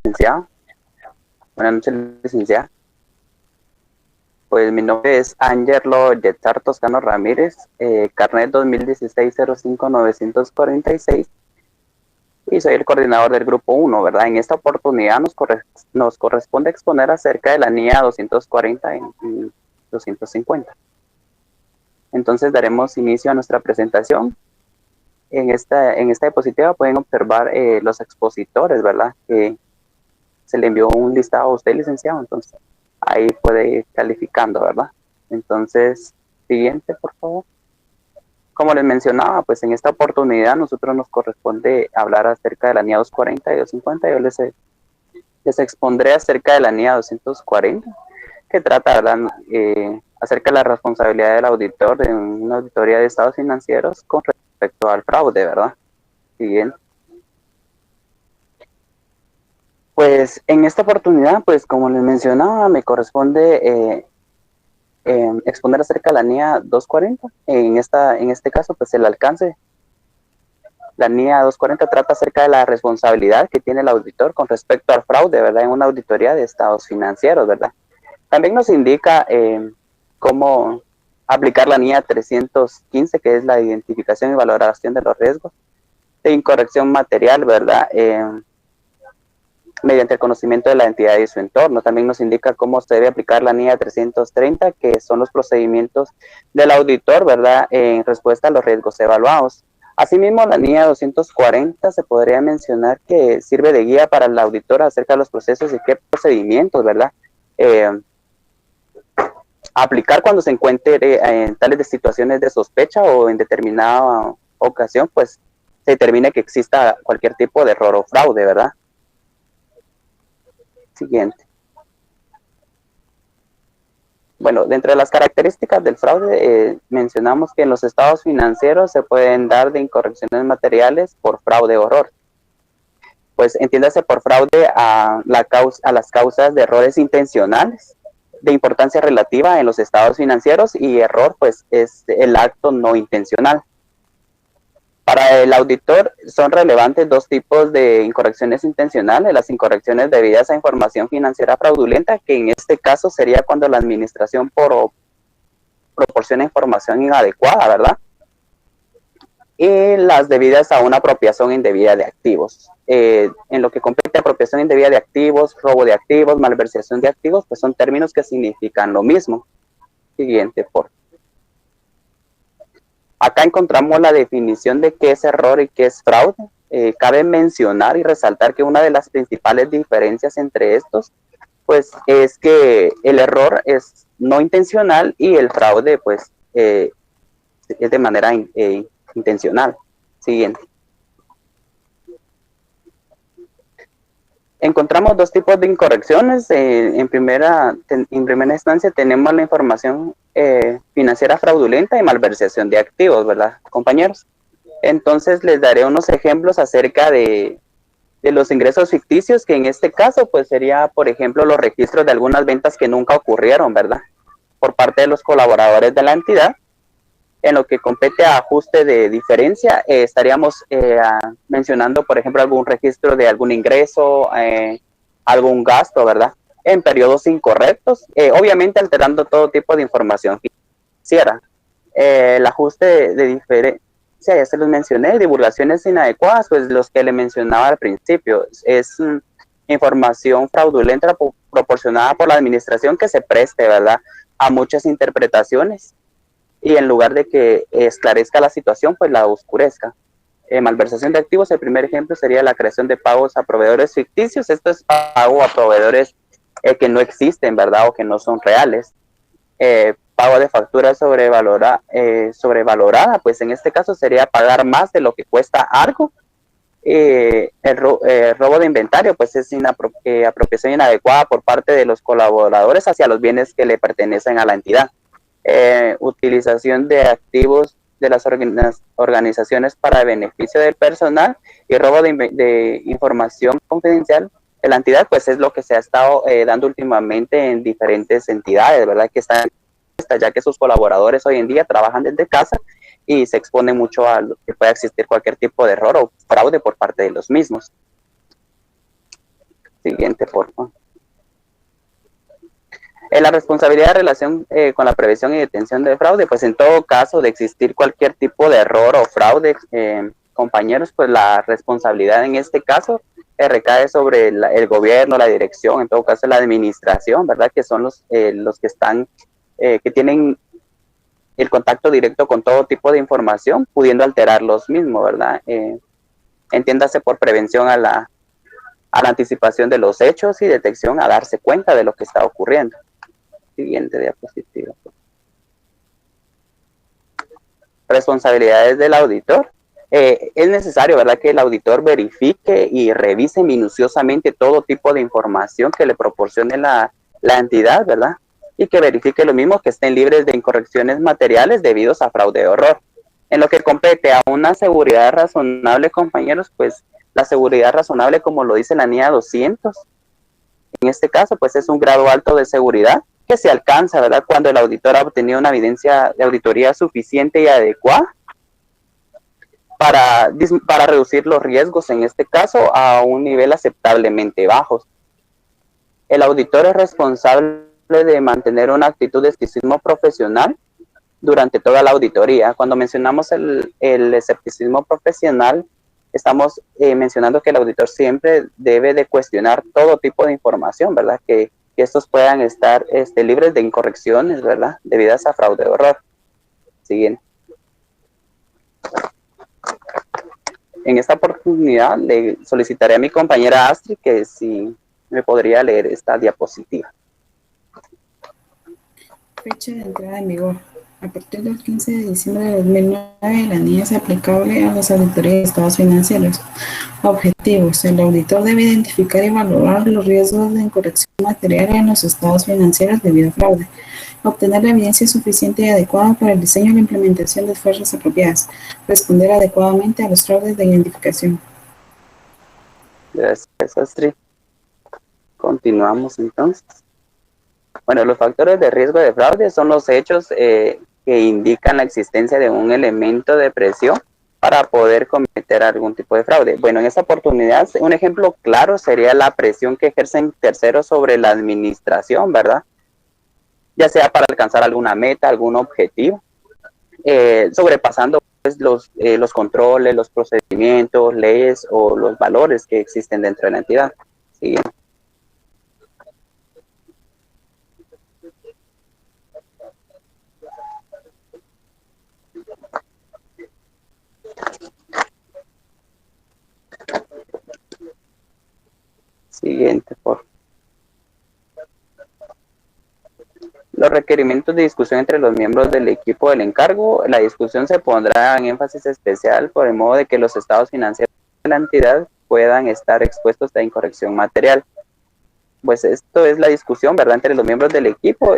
licenciado. Buenas noches, licenciada. Pues mi nombre es Ángelo Yetar Toscano Ramírez, carnet 2016-05-946, y soy el coordinador del grupo 1, ¿verdad? En esta oportunidad nos corresponde exponer acerca de la NIA 240 y 250. Entonces daremos inicio a nuestra presentación. En esta diapositiva pueden observar los expositores, ¿verdad? Que se le envió un listado a usted, licenciado, entonces ahí puede ir calificando, ¿verdad? Entonces, siguiente, por favor. Como les mencionaba, pues en esta oportunidad nosotros nos corresponde hablar acerca de la NIA 240 y 250. Yo les expondré acerca de la NIA 240, que trata, ¿verdad? Acerca de la responsabilidad del auditor de una auditoría de estados financieros con respecto al fraude, ¿verdad? Siguiente. Pues en esta oportunidad, pues como les mencionaba, me corresponde exponer acerca de la NIA 240. En este caso, pues el alcance. La NIA 240 trata acerca de la responsabilidad que tiene el auditor con respecto al fraude, ¿verdad? En una auditoría de estados financieros, ¿verdad? También nos indica cómo aplicar la NIA 315, que es la identificación y valoración de los riesgos de incorrección material, ¿verdad? Mediante el conocimiento de la entidad y su entorno. También nos indica cómo se debe aplicar la NIA 330, que son los procedimientos del auditor, ¿verdad? En respuesta a los riesgos evaluados. Asimismo, la NIA 240 se podría mencionar que sirve de guía para el auditor acerca de los procesos y qué procedimientos, ¿verdad? Aplicar cuando se encuentre en tales de situaciones de sospecha o en determinada ocasión, pues se determine que exista cualquier tipo de error o fraude, ¿verdad? Siguiente. Bueno, dentro de las características del fraude, mencionamos que en los estados financieros se pueden dar de incorrecciones materiales por fraude o error. Pues entiéndase por fraude a las causas de errores intencionales de importancia relativa en los estados financieros, y error pues es el acto no intencional. Para el auditor son relevantes dos tipos de incorrecciones intencionales: las incorrecciones debidas a información financiera fraudulenta, que en este caso sería cuando la administración proporciona información inadecuada, ¿verdad? Y las debidas a una apropiación indebida de activos. En lo que compete a apropiación indebida de activos, robo de activos, malversación de activos, pues son términos que significan lo mismo. Siguiente, por favor. Acá encontramos la definición de qué es error y qué es fraude. Cabe mencionar y resaltar que una de las principales diferencias entre estos, pues, es que el error es no intencional y el fraude, pues, es de manera intencional. Siguiente. Encontramos dos tipos de incorrecciones. En primera instancia tenemos la información financiera fraudulenta y malversación de activos, ¿verdad, compañeros? Entonces les daré unos ejemplos acerca de los ingresos ficticios, que en este caso pues sería, por ejemplo, los registros de algunas ventas que nunca ocurrieron, ¿verdad? Por parte de los colaboradores de la entidad. En lo que compete a ajuste de diferencia, estaríamos mencionando, por ejemplo, algún registro de algún ingreso, algún gasto, ¿verdad? En periodos incorrectos, obviamente alterando todo tipo de información financiera. El ajuste de diferencia, ya se los mencioné. Divulgaciones inadecuadas, pues los que le mencionaba al principio, es información fraudulenta proporcionada por la administración que se preste, ¿verdad?, a muchas interpretaciones, y en lugar de que esclarezca la situación, pues la oscurezca. Malversación de activos, el primer ejemplo sería la creación de pagos a proveedores ficticios. Esto es pago a proveedores que no existen, ¿verdad?, o que no son reales. Pago de factura sobrevalorada, pues en este caso sería pagar más de lo que cuesta algo. Robo de inventario, pues es apropiación inadecuada por parte de los colaboradores hacia los bienes que le pertenecen a la entidad. Utilización de activos de las organizaciones para beneficio del personal y robo de información confidencial de la entidad, pues es lo que se ha estado dando últimamente en diferentes entidades, ¿verdad?, que están, ya que sus colaboradores hoy en día trabajan desde casa y se expone mucho a lo que pueda existir cualquier tipo de error o fraude por parte de los mismos. Siguiente, por favor. La responsabilidad de relación con la prevención y detención de fraude, pues en todo caso de existir cualquier tipo de error o fraude, compañeros, pues la responsabilidad en este caso recae sobre el gobierno, la dirección, en todo caso la administración, ¿verdad? Que son los que están, que tienen el contacto directo con todo tipo de información, pudiendo alterar los mismos, ¿verdad? Entiéndase por prevención a la anticipación de los hechos y detección a darse cuenta de lo que está ocurriendo. Siguiente diapositiva. Responsabilidades del auditor. Es necesario, ¿verdad?, que el auditor verifique y revise minuciosamente todo tipo de información que le proporcione la entidad, ¿verdad? Y que verifique lo mismo, que estén libres de incorrecciones materiales debidos a fraude o error. En lo que compete a una seguridad razonable, compañeros, pues la seguridad razonable, como lo dice la NIA 200, en este caso, pues es un grado alto de seguridad que se alcanza, ¿verdad?, cuando el auditor ha obtenido una evidencia de auditoría suficiente y adecuada para reducir los riesgos, en este caso, a un nivel aceptablemente bajo. El auditor es responsable de mantener una actitud de escepticismo profesional durante toda la auditoría. Cuando mencionamos el escepticismo profesional, estamos mencionando que el auditor siempre debe de cuestionar todo tipo de información, ¿verdad? Que estos puedan estar libres de incorrecciones, ¿verdad?, debidas a fraude o error. Siguiente. En esta oportunidad le solicitaré a mi compañera Astrid que si me podría leer esta diapositiva. Fecha de entrada en vigor. A partir del 15 de diciembre de 2009, la NIA es aplicable a las auditorías de estados financieros. Objetivos. El auditor debe identificar y valorar los riesgos de incorrección material en los estados financieros debido a fraude. Obtener la evidencia suficiente y adecuada para el diseño y la implementación de esfuerzos apropiadas. Responder adecuadamente a los fraudes de identificación. Gracias, Astrid. Continuamos entonces. Bueno, los factores de riesgo de fraude son los hechos que indican la existencia de un elemento de presión para poder cometer algún tipo de fraude. Bueno, en esta oportunidad, un ejemplo claro sería la presión que ejercen terceros sobre la administración, ¿verdad? Ya sea para alcanzar alguna meta, algún objetivo, sobrepasando pues, los controles, los procedimientos, leyes o los valores que existen dentro de la entidad. ¿Sí? Siguiente, por favor. Los requerimientos de discusión entre los miembros del equipo del encargo. La discusión se pondrá en énfasis especial por el modo de que los estados financieros de la entidad puedan estar expuestos a incorrección material. Pues esto es la discusión, ¿verdad?, entre los miembros del equipo,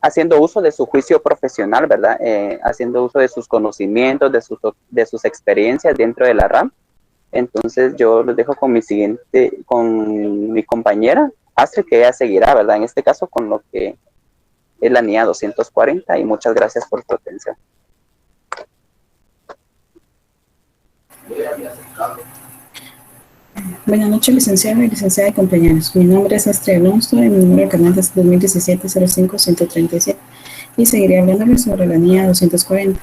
haciendo uso de su juicio profesional, ¿verdad?, haciendo uso de sus conocimientos, de sus experiencias dentro de la RAM. Entonces yo los dejo con con mi compañera Astrid, que ella seguirá, ¿verdad?, en este caso con lo que es la NIA 240, y muchas gracias por tu atención. Buenas noches, licenciado y licenciada y compañeros. Mi nombre es Astrid Alonso y mi número de carnet es 2017-05-137 y seguiré hablándoles sobre la NIA 240.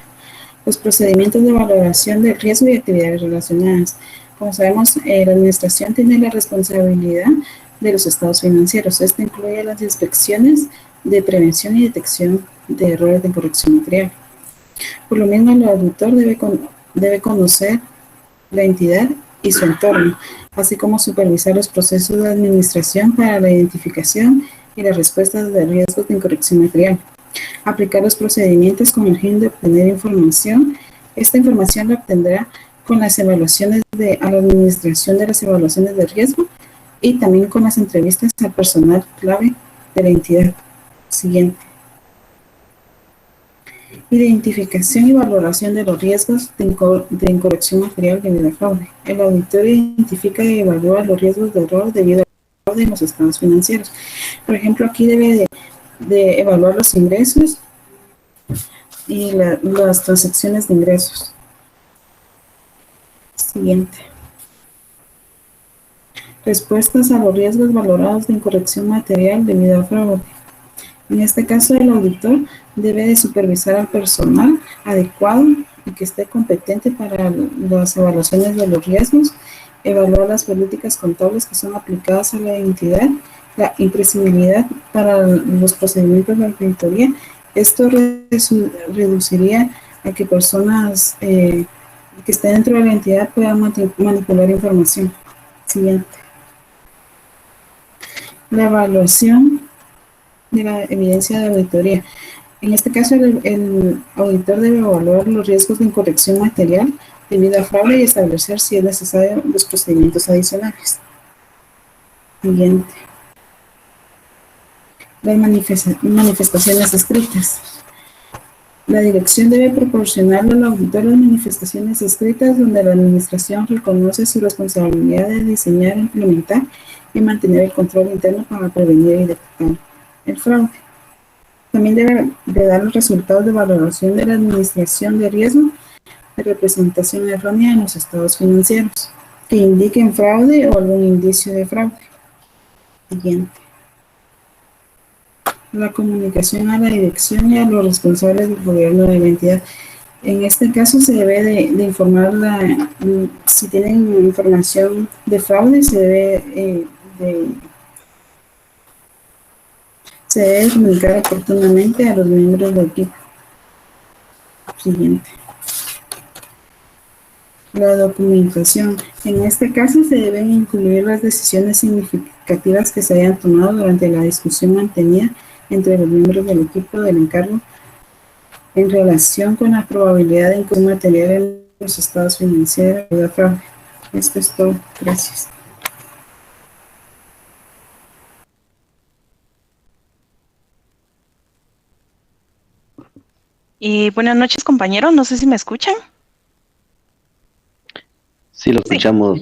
Los procedimientos de valoración del riesgo y actividades relacionadas. Como sabemos, la administración tiene la responsabilidad de los estados financieros. Esto incluye las inspecciones de prevención y detección de errores de corrección material. Por lo mismo, el auditor debe conocer la entidad y su entorno, así como supervisar los procesos de administración para la identificación y las respuestas de riesgos de incorrección material. Aplicar los procedimientos con el fin de obtener información. Esta información la obtendrá con las evaluaciones a la administración de las evaluaciones de riesgo y también con las entrevistas al personal clave de la entidad. Siguiente. Identificación y valoración de los riesgos de incorrección material debido a fraude. El auditor identifica y evalúa los riesgos de error debido a fraude en los estados financieros. Por ejemplo, aquí debe de evaluar los ingresos y las transacciones de ingresos. Siguiente. Respuestas a los riesgos valorados de incorrección material debido a fraude. En este caso, el auditor debe de supervisar al personal adecuado y que esté competente para las evaluaciones de los riesgos, evaluar las políticas contables que son aplicadas a la entidad, la imprescindibilidad para los procedimientos de auditoría. Esto reduciría a que personas que estén dentro de la entidad puedan manipular información. Siguiente. La evaluación de la evidencia de auditoría. En este caso, el auditor debe evaluar los riesgos de incorrección material debido a fraude y establecer si es necesario los procedimientos adicionales. Siguiente. Las manifestaciones escritas. La dirección debe proporcionarle al auditor las manifestaciones escritas donde la administración reconoce su responsabilidad de diseñar, implementar y mantener el control interno para prevenir y detectar el fraude. También debe de dar los resultados de valoración de la administración de riesgo de representación errónea en los estados financieros que indiquen fraude o algún indicio de fraude. Siguiente. La comunicación a la dirección y a los responsables del gobierno de la entidad. En este caso se debe de informar, si tienen información de fraude, se debe comunicar oportunamente a los miembros del equipo. Siguiente. La documentación. En este caso se deben incluir las decisiones significativas que se hayan tomado durante la discusión mantenida entre los miembros del equipo del encargo en relación con la probabilidad de incursión material en los estados financieros de fraude. Esto es todo. Gracias. Buenas noches, compañeros. No sé si me escuchan. Sí, lo escuchamos.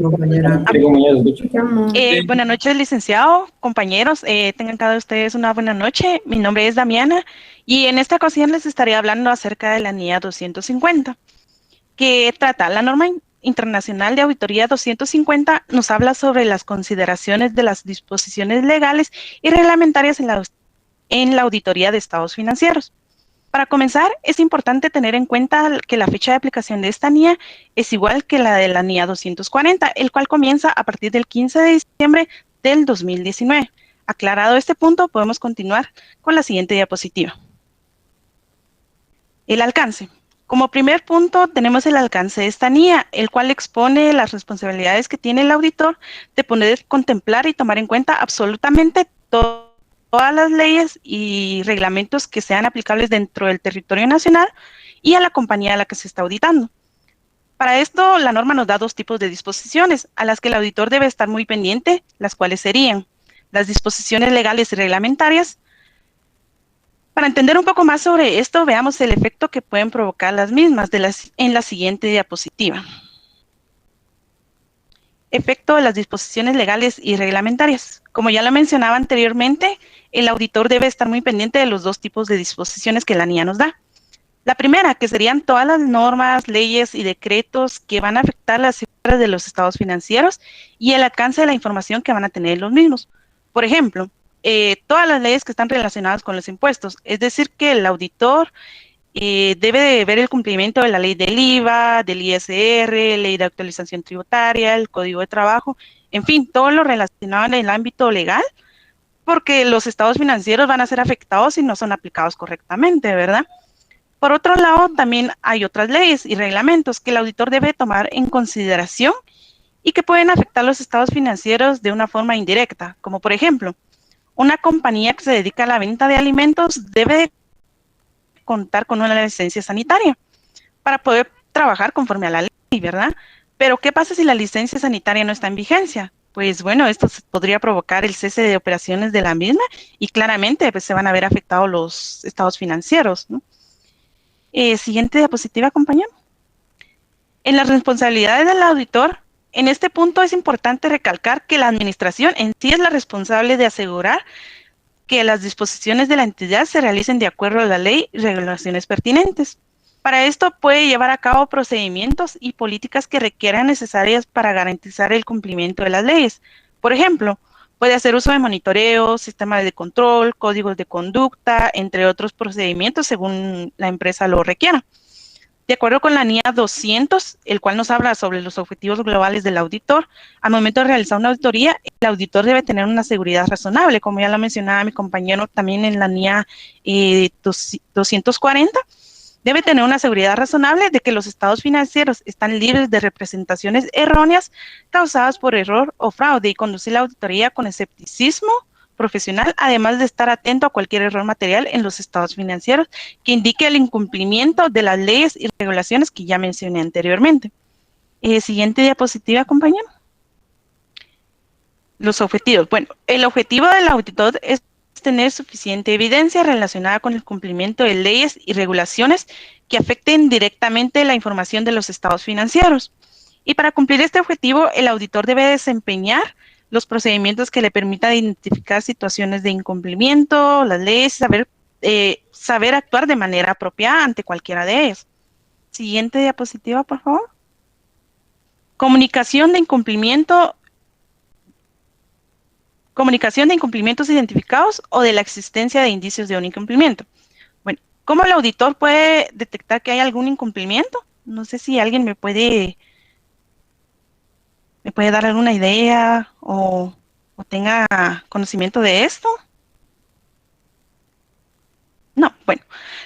Sí. Buenas noches, licenciado, compañeros. Tengan cada ustedes una buena noche. Mi nombre es Damiana y en esta ocasión les estaré hablando acerca de la NIA 250, que trata la norma internacional de auditoría 250. Nos habla sobre las consideraciones de las disposiciones legales y reglamentarias en la auditoría de estados financieros. Para comenzar, es importante tener en cuenta que la fecha de aplicación de esta NIA es igual que la de la NIA 240, el cual comienza a partir del 15 de diciembre del 2019. Aclarado este punto, podemos continuar con la siguiente diapositiva. El alcance. Como primer punto, tenemos el alcance de esta NIA, el cual expone las responsabilidades que tiene el auditor de poder contemplar y tomar en cuenta absolutamente todas las leyes y reglamentos que sean aplicables dentro del territorio nacional y a la compañía a la que se está auditando. Para esto, la norma nos da dos tipos de disposiciones a las que el auditor debe estar muy pendiente, las cuales serían las disposiciones legales y reglamentarias. Para entender un poco más sobre esto, veamos el efecto que pueden provocar las mismas en la siguiente diapositiva. Efecto de las disposiciones legales y reglamentarias. Como ya lo mencionaba anteriormente, el auditor debe estar muy pendiente de los dos tipos de disposiciones que la NIA nos da. La primera, que serían todas las normas, leyes y decretos que van a afectar las cifras de los estados financieros y el alcance de la información que van a tener los mismos. Por ejemplo, todas las leyes que están relacionadas con los impuestos, es decir, que el auditor debe de ver el cumplimiento de la ley del IVA, del ISR, ley de actualización tributaria, el código de trabajo, en fin, todo lo relacionado en el ámbito legal, porque los estados financieros van a ser afectados si no son aplicados correctamente, ¿verdad? Por otro lado, también hay otras leyes y reglamentos que el auditor debe tomar en consideración y que pueden afectar los estados financieros de una forma indirecta, como por ejemplo, una compañía que se dedica a la venta de alimentos debe contar con una licencia sanitaria para poder trabajar conforme a la ley, ¿verdad? Pero ¿qué pasa si la licencia sanitaria no está en vigencia? Pues bueno, esto podría provocar el cese de operaciones de la misma y claramente pues, se van a ver afectados los estados financieros, ¿no? Siguiente diapositiva, compañero. En las responsabilidades del auditor, en este punto es importante recalcar que la administración en sí es la responsable de asegurar que las disposiciones de la entidad se realicen de acuerdo a la ley y regulaciones pertinentes. Para esto puede llevar a cabo procedimientos y políticas que requieran necesarias para garantizar el cumplimiento de las leyes. Por ejemplo, puede hacer uso de monitoreo, sistemas de control, códigos de conducta, entre otros procedimientos según la empresa lo requiera. De acuerdo con la NIA 200, el cual nos habla sobre los objetivos globales del auditor, al momento de realizar una auditoría, el auditor debe tener una seguridad razonable, como ya lo mencionaba mi compañero también en la NIA 240, debe tener una seguridad razonable de que los estados financieros están libres de representaciones erróneas causadas por error o fraude y conducir la auditoría con escepticismo profesional, además de estar atento a cualquier error material en los estados financieros que indique el incumplimiento de las leyes y regulaciones que ya mencioné anteriormente. Siguiente diapositiva, compañero. Los objetivos. Bueno, el objetivo del auditor es tener suficiente evidencia relacionada con el cumplimiento de leyes y regulaciones que afecten directamente la información de los estados financieros. Y para cumplir este objetivo, el auditor debe desempeñar los procedimientos que le permitan identificar situaciones de incumplimiento, las leyes, saber actuar de manera apropiada ante cualquiera de ellas. Siguiente diapositiva, por favor. Comunicación de incumplimientos identificados o de la existencia de indicios de un incumplimiento. Bueno, ¿cómo el auditor puede detectar que hay algún incumplimiento? No sé si alguien me puede dar alguna idea o tenga conocimiento de esto. No, bueno,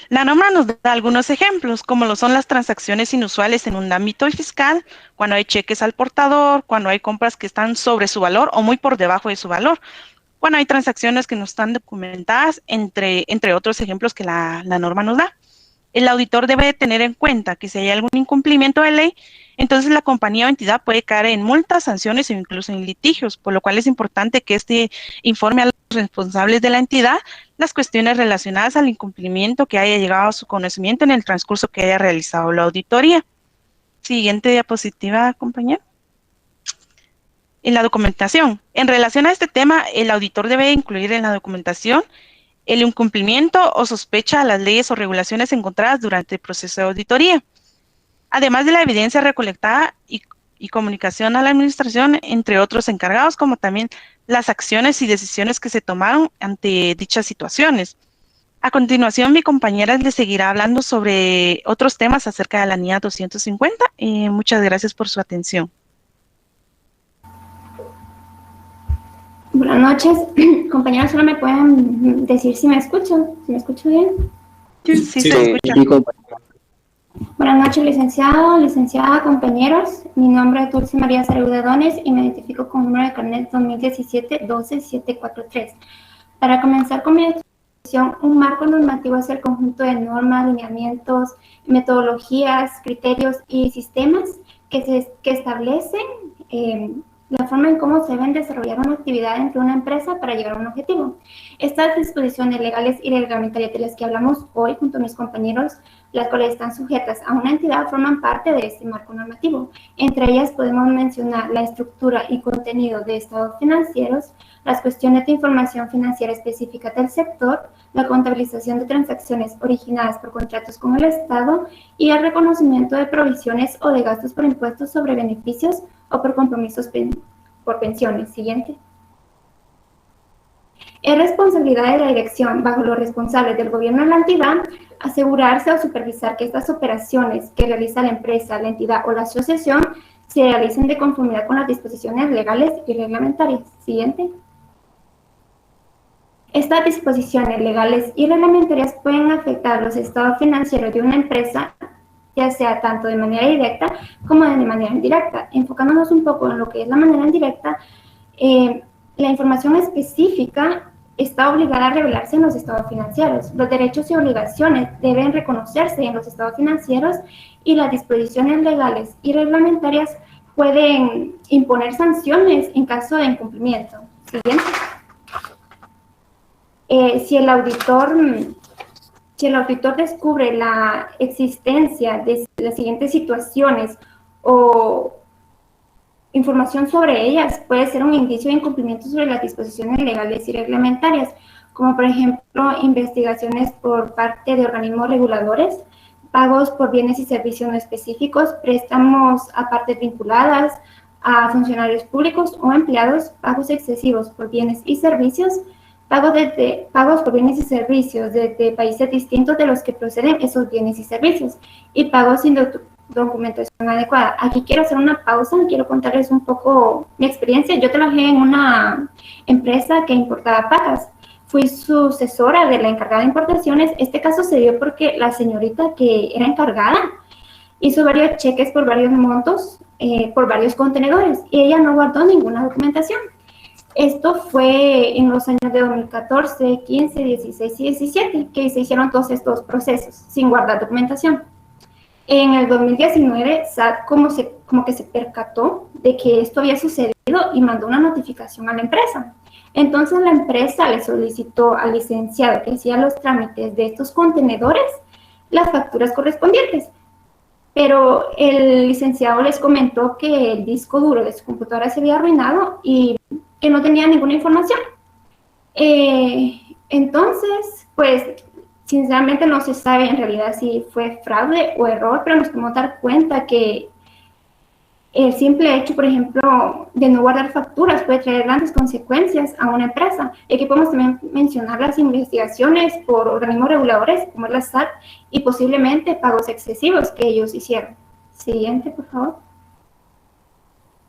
la norma nos da algunos ejemplos, como lo son las transacciones inusuales en un ámbito fiscal, cuando hay cheques al portador, cuando hay compras que están sobre su valor o muy por debajo de su valor, cuando hay transacciones que no están documentadas, entre otros ejemplos que la norma nos da. El auditor debe tener en cuenta que si hay algún incumplimiento de ley, entonces la compañía o entidad puede caer en multas, sanciones o incluso en litigios, por lo cual es importante que este informe a los responsables de la entidad las cuestiones relacionadas al incumplimiento que haya llegado a su conocimiento en el transcurso que haya realizado la auditoría. Siguiente diapositiva, compañero. En la documentación. En relación a este tema, el auditor debe incluir en la documentación el incumplimiento o sospecha a las leyes o regulaciones encontradas durante el proceso de auditoría, además de la evidencia recolectada y comunicación a la administración, entre otros encargados, como también las acciones y decisiones que se tomaron ante dichas situaciones. A continuación, mi compañera les seguirá hablando sobre otros temas acerca de la NIA 250. Muchas gracias por su atención. Buenas noches, compañeros, solo me pueden decir si me escuchan, si me escucho bien. Sí, se escucha. Buenas noches, licenciado, licenciada, compañeros. Mi nombre es Dulce María Sareudadones y me identifico con el número de carnet 2017-12743. Para comenzar con mi exposición, un marco normativo es el conjunto de normas, lineamientos, metodologías, criterios y sistemas que establecen la forma en cómo se deben desarrollar una actividad dentro de una empresa para llegar a un objetivo. Estas disposiciones legales y reglamentarias de las que hablamos hoy junto a mis compañeros, las cuales están sujetas a una entidad, forman parte de este marco normativo. Entre ellas podemos mencionar la estructura y contenido de estados financieros, las cuestiones de información financiera específica del sector, la contabilización de transacciones originadas por contratos con el Estado y el reconocimiento de provisiones o de gastos por impuestos sobre beneficios o por compromisos por pensiones. Siguiente. Es responsabilidad de la dirección, bajo los responsables del gobierno de la entidad, asegurarse o supervisar que estas operaciones que realiza la empresa, la entidad o la asociación se realicen de conformidad con las disposiciones legales y reglamentarias. Siguiente. Estas disposiciones legales y reglamentarias pueden afectar los estados financieros de una empresa, ya sea tanto de manera directa como de manera indirecta. Enfocándonos un poco en lo que es la manera indirecta, la información específica está obligada a revelarse en los estados financieros. Los derechos y obligaciones deben reconocerse en los estados financieros y las disposiciones legales y reglamentarias pueden imponer sanciones en caso de incumplimiento. Siguiente. Si el auditor descubre la existencia de las siguientes situaciones o información sobre ellas, puede ser un indicio de incumplimiento sobre las disposiciones legales y reglamentarias, como por ejemplo investigaciones por parte de organismos reguladores, pagos por bienes y servicios no específicos, préstamos a partes vinculadas, a funcionarios públicos o empleados pagos excesivos por bienes y servicios, pagos por bienes y servicios desde países distintos de los que proceden esos bienes y servicios, y pagos sin documentación adecuada. Aquí quiero hacer una pausa, quiero contarles un poco mi experiencia. Yo trabajé en una empresa que importaba papas. Fui sucesora de la encargada de importaciones. Este caso se dio porque la señorita que era encargada hizo varios cheques por varios montos, por varios contenedores, y ella no guardó ninguna documentación. Esto fue en los años de 2014, 15, 16 y 17, que se hicieron todos estos procesos sin guardar documentación. En el 2019, SAT como que se percató de que esto había sucedido y mandó una notificación a la empresa. Entonces la empresa le solicitó al licenciado que hacía los trámites de estos contenedores las facturas correspondientes. Pero el licenciado les comentó que el disco duro de su computadora se había arruinado y que no tenía ninguna información. Entonces, pues, sinceramente no se sabe en realidad si fue fraude o error, pero nos podemos dar cuenta que el simple hecho, por ejemplo, de no guardar facturas puede traer grandes consecuencias a una empresa. Y aquí podemos también mencionar las investigaciones por organismos reguladores, como es la SAT, y posiblemente pagos excesivos que ellos hicieron. Siguiente, por favor.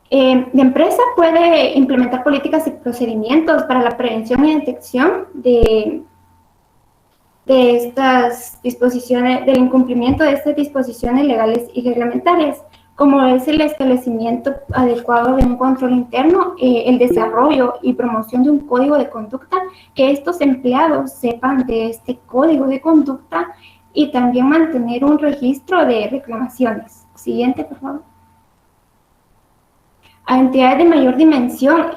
La empresa puede implementar políticas y procedimientos para la prevención y detección de estas disposiciones, del incumplimiento de estas disposiciones legales y reglamentarias, como es el establecimiento adecuado de un control interno, el desarrollo y promoción de un código de conducta, que estos empleados sepan de este código de conducta, y también mantener un registro de reclamaciones. Siguiente, por favor. A entidades de mayor dimensión,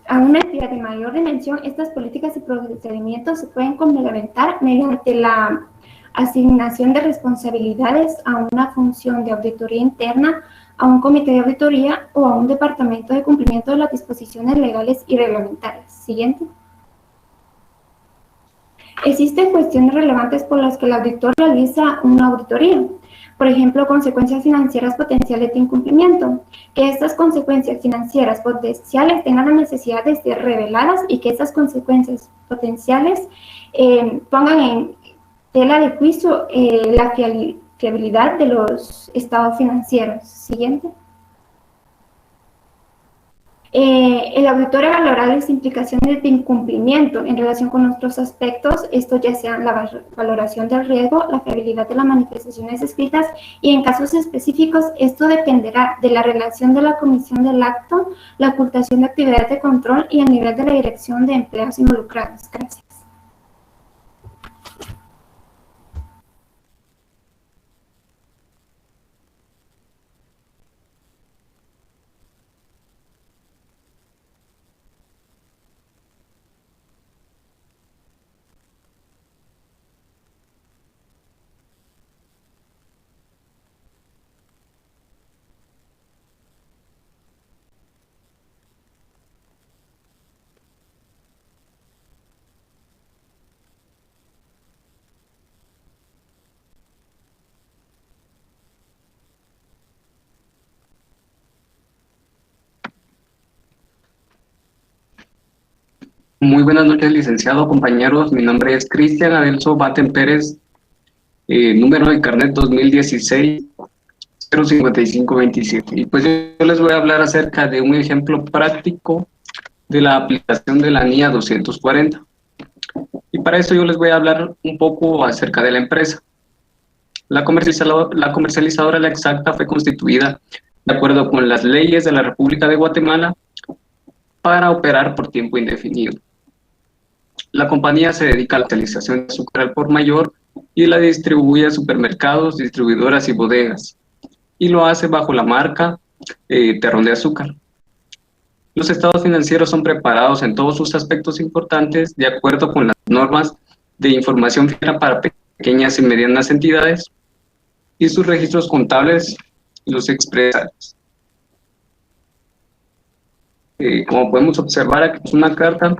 a una entidad de mayor dimensión, estas políticas y procedimientos se pueden complementar mediante la asignación de responsabilidades a una función de auditoría interna, a un comité de auditoría o a un departamento de cumplimiento de las disposiciones legales y reglamentarias. Siguiente. Existen cuestiones relevantes por las que el auditor realiza una auditoría. Por ejemplo, consecuencias financieras potenciales de incumplimiento. Que estas consecuencias financieras potenciales tengan la necesidad de ser reveladas y que estas consecuencias potenciales pongan en tela de juicio la fiabilidad de los estados financieros. Siguiente. El auditor evaluará las implicaciones de incumplimiento en relación con otros aspectos, esto ya sean la valoración del riesgo, la fiabilidad de las manifestaciones escritas, y en casos específicos esto dependerá de la relación de la comisión del acto, la ocultación de actividades de control y el nivel de la dirección de empleados involucrados. Gracias. Muy buenas noches, licenciado, compañeros. Mi nombre es Cristian Adelso Baten Pérez, número de carnet 2016-05527. Y pues yo les voy a hablar acerca de un ejemplo práctico de la aplicación de la NIA 240. Y para eso yo les voy a hablar un poco acerca de la empresa. La comercializadora La Exacta fue constituida de acuerdo con las leyes de la República de Guatemala para operar por tiempo indefinido. La compañía se dedica a la comercialización de azúcar al por mayor y la distribuye a supermercados, distribuidoras y bodegas, y lo hace bajo la marca Terrón de Azúcar. Los estados financieros son preparados en todos sus aspectos importantes de acuerdo con las normas de información financiera para pequeñas y medianas entidades y sus registros contables los expresarios. Como podemos observar, aquí es una carta.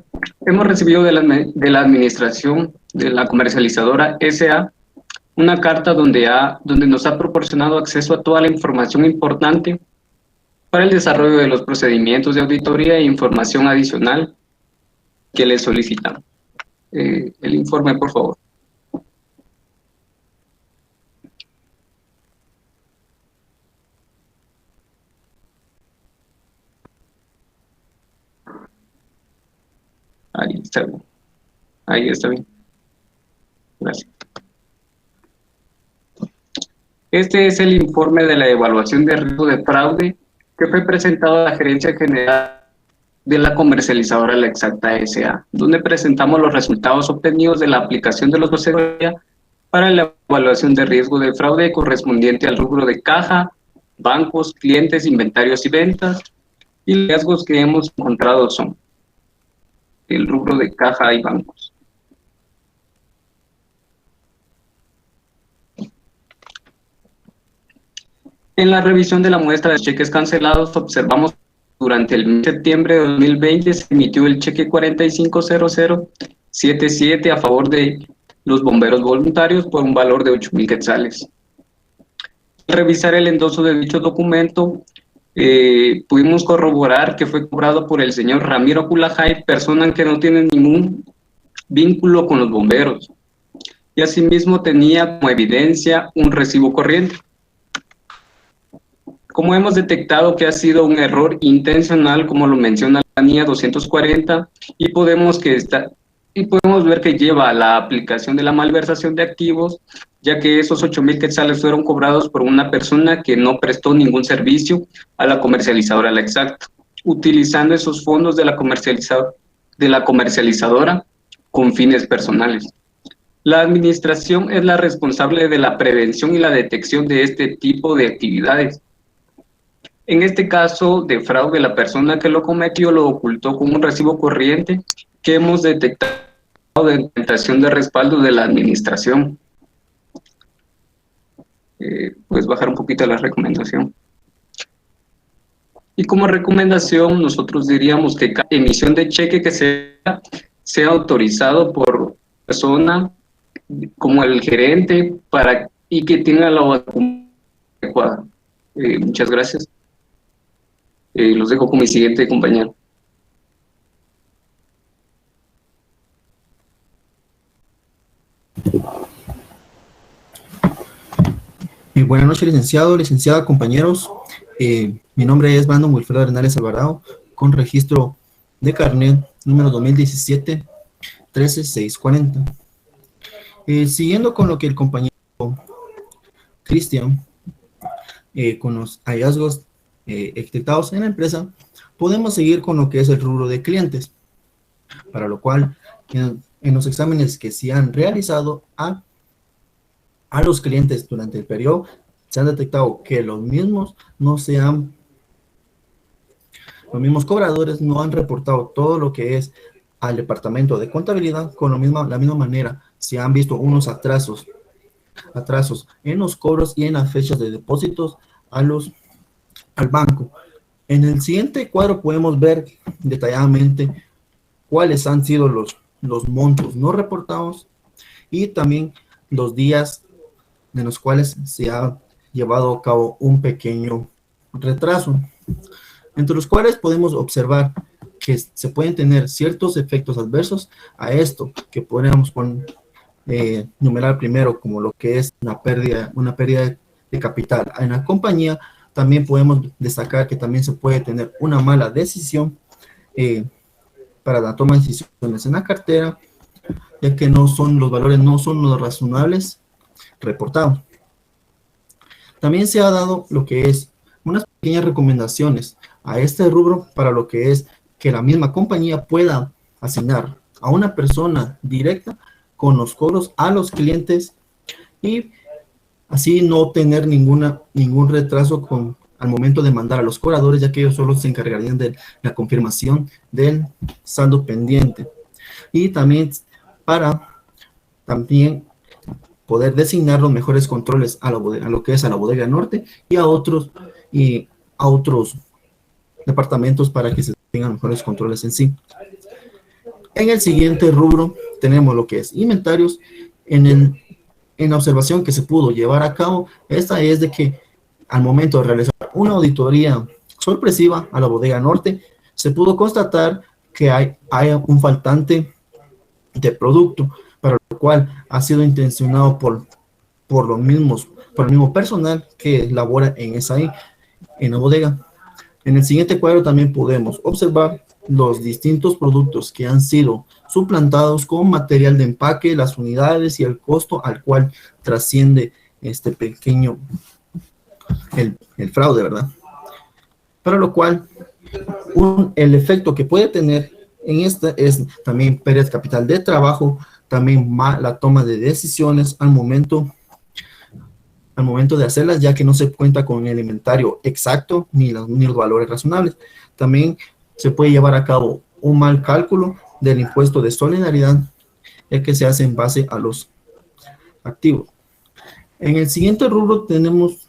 Hemos recibido de la administración de la comercializadora SA una carta donde nos ha proporcionado acceso a toda la información importante para el desarrollo de los procedimientos de auditoría e información adicional que les solicitamos. El informe, por favor. Ahí está bien. Ahí está bien. Gracias. Este es el informe de la evaluación de riesgo de fraude que fue presentado a la Gerencia General de la comercializadora La Exacta S.A., donde presentamos los resultados obtenidos de la aplicación de los procedimientos para la evaluación de riesgo de fraude correspondiente al rubro de caja, bancos, clientes, inventarios y ventas, y los riesgos que hemos encontrado son el rubro de caja y bancos. En la revisión de la muestra de cheques cancelados, observamos que durante el mes de septiembre de 2020 se emitió el cheque 450077 a favor de los bomberos voluntarios por un valor de 8,000 quetzales. Al revisar el endoso de dicho documento, pudimos corroborar que fue cobrado por el señor Ramiro Culajay, persona que no tiene ningún vínculo con los bomberos, y asimismo tenía como evidencia un recibo corriente. Como hemos detectado que ha sido un error intencional, como lo menciona la NIA 240, y podemos ver que lleva a la aplicación de la malversación de activos, ya que esos 8,000 quetzales fueron cobrados por una persona que no prestó ningún servicio a la comercializadora La Exacta, utilizando esos fondos de la comercializadora con fines personales. La administración es la responsable de la prevención y la detección de este tipo de actividades. En este caso de fraude, la persona que lo cometió lo ocultó con un recibo corriente que hemos detectado de documentación de respaldo de la administración. Puedes bajar un poquito la recomendación. Y como recomendación, nosotros diríamos que cada emisión de cheque que sea autorizado por persona como el gerente y que tenga la documentación adecuada. Muchas gracias. Los dejo con mi siguiente compañero. Buenas noches, licenciado, licenciada, compañeros. Mi nombre es Brandon Wilfredo Hernández Alvarado, con registro de carnet número 2017-13640. Siguiendo con lo que el compañero Cristian, con los hallazgos detectados en la empresa, podemos seguir con lo que es el rubro de clientes, para lo cual en los exámenes que se han realizado a los clientes durante el periodo, se han detectado que los mismos cobradores no han reportado todo lo que es al departamento de contabilidad con la misma manera. Se han visto unos atrasos en los cobros y en las fechas de depósitos al banco. En el siguiente cuadro podemos ver detalladamente cuáles han sido los montos no reportados y también los días en los cuales se ha llevado a cabo un pequeño retraso, entre los cuales podemos observar que se pueden tener ciertos efectos adversos a esto, que podríamos numerar primero como lo que es una pérdida de capital en la compañía. También podemos destacar que también se puede tener una mala decisión para la toma de decisiones en la cartera, ya que los valores no son los razonables reportados. También se ha dado lo que es unas pequeñas recomendaciones a este rubro para lo que es que la misma compañía pueda asignar a una persona directa con los cobros a los clientes y así no tener ningún retraso al momento de mandar a los cobradores, ya que ellos solo se encargarían de la confirmación del saldo pendiente. Y también para poder designar los mejores controles a lo que es a la bodega norte y a otros departamentos para que se tengan mejores controles en sí. En el siguiente rubro tenemos lo que es inventarios. En la observación que se pudo llevar a cabo, esta es de que al momento de realizar una auditoría sorpresiva a la bodega norte, se pudo constatar que hay un faltante de producto, para lo cual ha sido intencionado por el mismo personal que labora en la bodega. En el siguiente cuadro también podemos observar los distintos productos que han sido suplantados con material de empaque, las unidades y el costo al cual trasciende este pequeño, el fraude, ¿verdad? Para lo cual, el efecto que puede tener en esta es también pérdida de capital de trabajo, también la toma de decisiones al momento de hacerlas, ya que no se cuenta con el inventario exacto ni los valores razonables. También se puede llevar a cabo un mal cálculo del impuesto de solidaridad, ya que se hace en base a los activos. En el siguiente rubro tenemos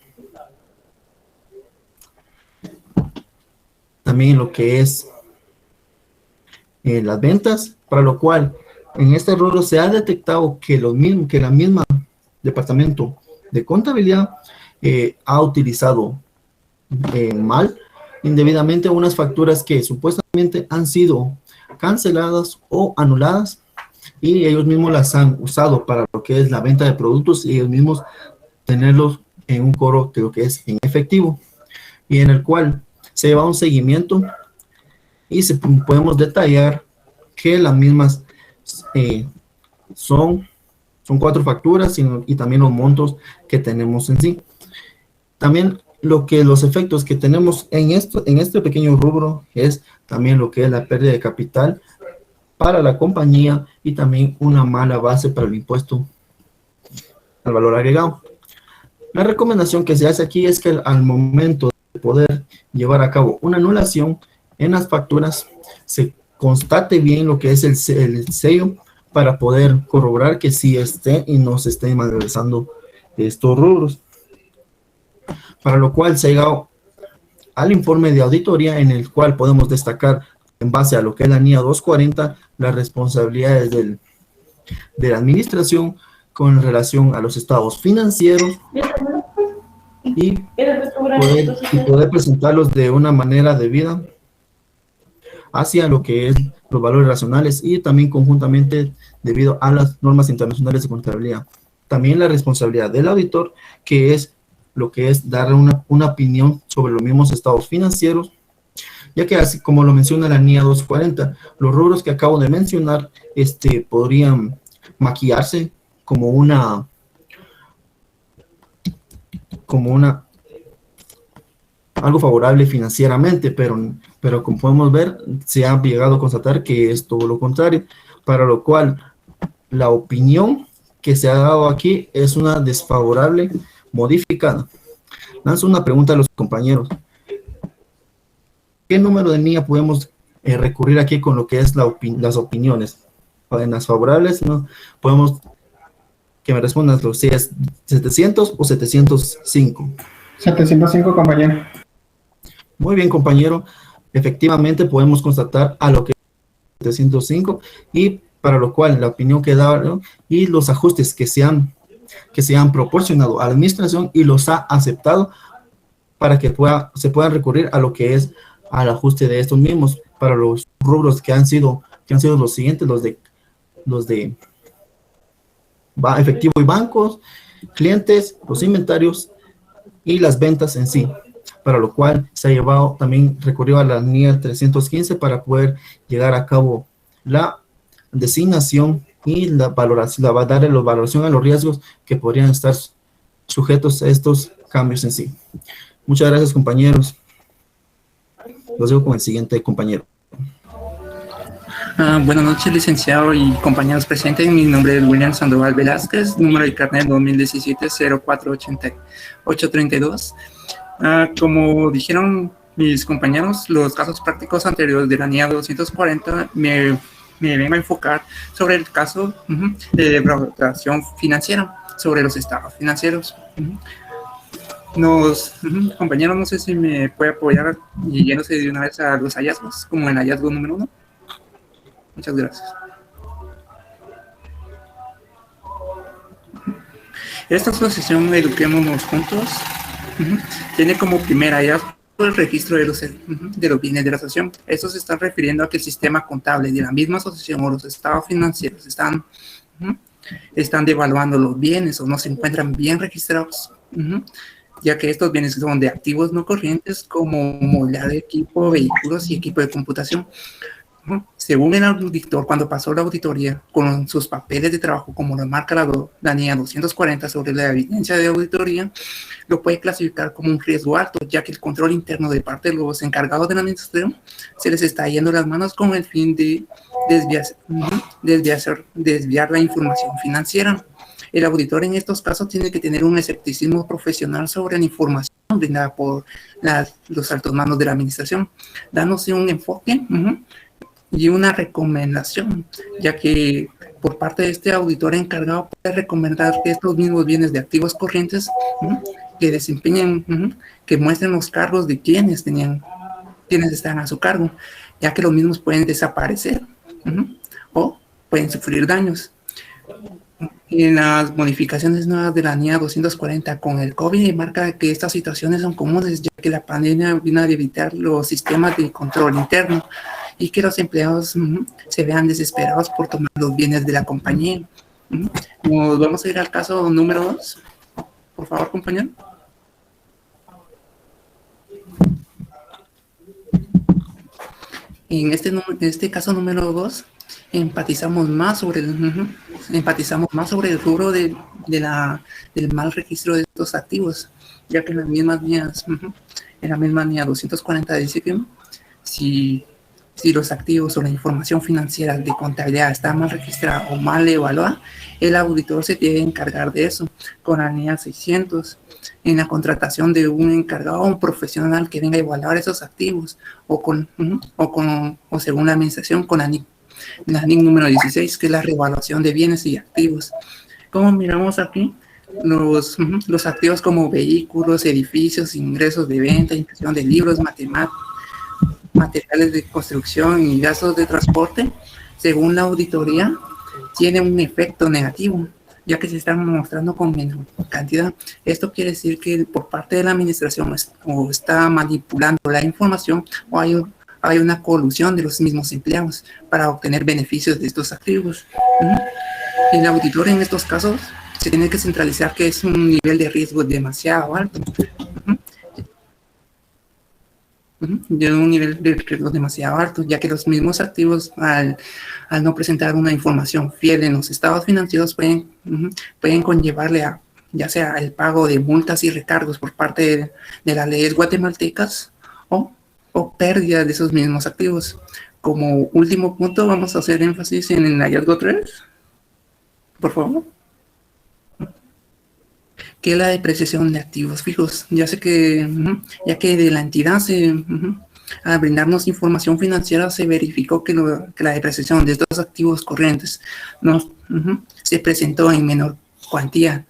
también lo que es las ventas, para lo cual en este rubro se ha detectado que la misma departamento de contabilidad ha utilizado mal, indebidamente, unas facturas que supuestamente han sido canceladas o anuladas, y ellos mismos las han usado para lo que es la venta de productos, y ellos mismos tenerlos en un cobro de lo que es en efectivo, y en el cual se lleva un seguimiento y podemos detallar que las mismas son 4 facturas y también los montos que tenemos en sí. También los efectos que tenemos en este pequeño rubro es también lo que es la pérdida de capital para la compañía y también una mala base para el impuesto al valor agregado. La recomendación que se hace aquí es que al momento de poder llevar a cabo una anulación en las facturas, se constate bien lo que es el sello para poder corroborar que sí esté y no se esté malversando estos rubros. Para lo cual se ha llegado al informe de auditoría, en el cual podemos destacar, en base a lo que es la NIA 240, las responsabilidades de la administración con relación a los estados financieros y poder presentarlos de una manera debida hacia lo que es los valores racionales y también conjuntamente debido a las normas internacionales de contabilidad. También la responsabilidad del auditor, que es lo que es dar una opinión sobre los mismos estados financieros, ya que así como lo menciona la NIA 240, los rubros que acabo de mencionar podrían maquillarse como algo favorable financieramente, pero como podemos ver, se ha llegado a constatar que es todo lo contrario, para lo cual la opinión que se ha dado aquí es una desfavorable modificada. Lanzo una pregunta a los compañeros. ¿Qué número de NIA podemos recurrir aquí con lo que es las opiniones? En las favorables, ¿no? Podemos que me respondan si es 700 o 705. 705, compañero. Muy bien, compañero. Efectivamente podemos constatar a lo que es 705, y para lo cual la opinión que da, ¿no? Y los ajustes que se han proporcionado a la administración y los ha aceptado para que se puedan recurrir a lo que es al ajuste de estos mismos para los rubros que han sido los siguientes, los de efectivo y bancos, clientes, los inventarios y las ventas en sí, para lo cual se ha llevado también recurrió a la NIA 315 para poder llegar a cabo la designación y la valoración, darle la valoración a los riesgos que podrían estar sujetos a estos cambios en sí. Muchas gracias, compañeros. Los dejo con el siguiente compañero. Buenas noches, licenciado y compañeros presentes. Mi nombre es William Sandoval Velázquez, número de carnet 2017-04-832. Como dijeron mis compañeros, los casos prácticos anteriores de la NIA 240 me vengo a enfocar sobre el caso de defraudación financiera, sobre los estados financieros. Compañeros, no sé si me puede apoyar y yéndose de una vez a los hallazgos, como el hallazgo número 1. Muchas gracias. Esta asociación Eduquémonos Juntos tiene como primer hallazgo el registro de los bienes de la asociación. Esto se está refiriendo a que el sistema contable de la misma asociación o los estados financieros están devaluando los bienes o no se encuentran bien registrados, ya que estos bienes son de activos no corrientes como mobiliario de equipo, vehículos y equipo de computación. Según el auditor, cuando pasó la auditoría con sus papeles de trabajo, como lo marca la NIA 240 sobre la evidencia de auditoría, lo puede clasificar como un riesgo alto, ya que el control interno de parte de los encargados de la administración se les está yendo las manos con el fin de desviar la información financiera. El auditor en estos casos tiene que tener un escepticismo profesional sobre la información brindada por los altos mandos de la administración, dándose un enfoque y una recomendación, ya que por parte de este auditor encargado puede recomendar que estos mismos bienes de activos corrientes que desempeñen, que muestren los cargos de quienes están a su cargo, ya que los mismos pueden desaparecer o pueden sufrir daños. En las modificaciones nuevas de la NIA 240 con el COVID marca que estas situaciones son comunes, ya que la pandemia vino a debilitar los sistemas de control interno y que los empleados se vean desesperados por tomar los bienes de la compañía. Nos vamos a ir al caso número 2. Por favor, compañero. En este caso número 2, empatizamos más sobre el rubro del mal registro de estos activos, ya que en la misma NIA 240 dice que si los activos o la información financiera de contabilidad está mal registrada o mal evaluada, el auditor se debe encargar de eso con la NIA 600 en la contratación de un encargado o un profesional que venga a evaluar esos activos o según la administración con la NIC número 16, que es la reevaluación de bienes y activos. Como miramos aquí, los activos como vehículos, edificios, ingresos de venta, impresión de libros, materiales de construcción y gastos de transporte, según la auditoría, tienen un efecto negativo, ya que se están mostrando con menor cantidad. Esto quiere decir que por parte de la administración o está manipulando la información o hay una colusión de los mismos empleados para obtener beneficios de estos activos. El auditor en estos casos se tiene que centralizar que es un nivel de riesgo demasiado alto. De un nivel de riesgo demasiado alto, ya que los mismos activos al no presentar una información fiel en los estados financieros pueden conllevarle a ya sea el pago de multas y recargos por parte de las leyes guatemaltecas o pérdida de esos mismos activos. Como último punto vamos a hacer énfasis en el hallazgo 3, por favor, que es la depreciación de activos fijos, ya que de la entidad al brindarnos información financiera se verificó que la depreciación de estos activos corrientes se presentó en menor cuantía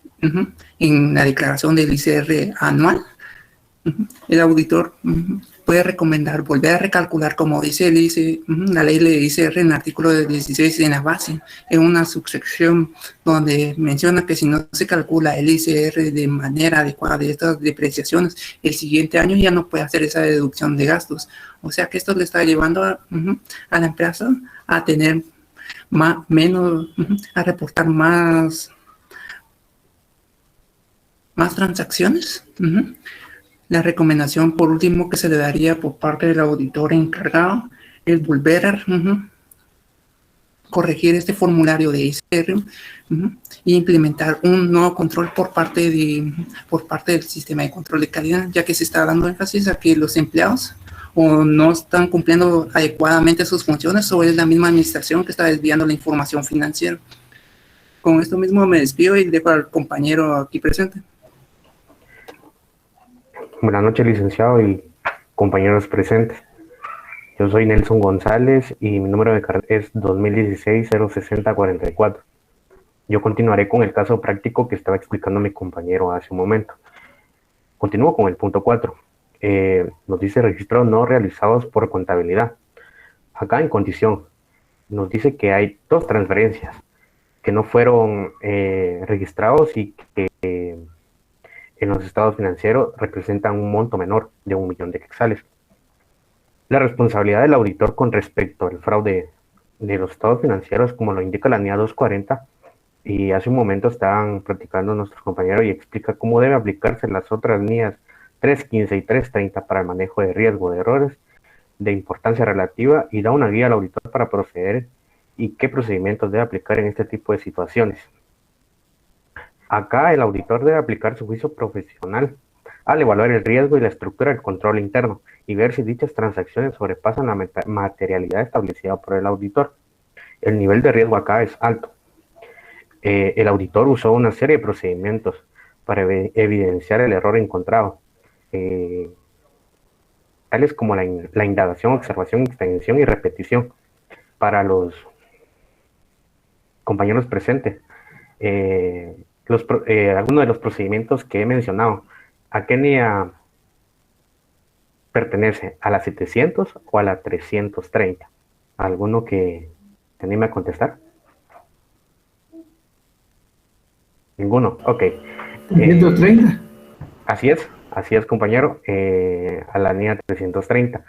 en la declaración del ICR anual. El auditor puede recomendar volver a recalcular, como dice la ley de ICR en el artículo 16 en la base, en una subsección donde menciona que si no se calcula el ICR de manera adecuada de estas depreciaciones, el siguiente año ya no puede hacer esa deducción de gastos. O sea que esto le está llevando a la empresa a tener a reportar más transacciones. La recomendación, por último, que se le daría por parte del auditor encargado es volver a corregir este formulario de ICR y implementar un nuevo control por parte del sistema de control de calidad, ya que se está dando énfasis a que los empleados o no están cumpliendo adecuadamente sus funciones o es la misma administración que está desviando la información financiera. Con esto mismo me despido y dejo al compañero aquí presente. Buenas noches, licenciado y compañeros presentes. Yo soy Nelson González y mi número de carnet es 2016-06044. Yo continuaré con el caso práctico que estaba explicando mi compañero hace un momento. Continúo con el punto 4. Nos dice registros no realizados por contabilidad. Acá en condición nos dice que hay 2 transferencias que no fueron registrados y que en los estados financieros representan un monto menor de 1 millón de quetzales. La responsabilidad del auditor con respecto al fraude de los estados financieros, como lo indica la NIA 240, y hace un momento estaban platicando nuestros compañeros y explica cómo debe aplicarse las otras NIAs 315 y 330 para el manejo de riesgo de errores de importancia relativa y da una guía al auditor para proceder y qué procedimientos debe aplicar en este tipo de situaciones. Acá el auditor debe aplicar su juicio profesional al evaluar el riesgo y la estructura del control interno y ver si dichas transacciones sobrepasan la materialidad establecida por el auditor. El nivel de riesgo acá es alto. El auditor usó una serie de procedimientos para evidenciar el error encontrado, tales como la indagación, observación, extensión y repetición. Para los compañeros presentes, algunos de los procedimientos que he mencionado, ¿a qué NIA pertenece? ¿A la 700 o a la 330? ¿Alguno que te anime a contestar? Ninguno, ok. 330. Así es, compañero, a la NIA 330.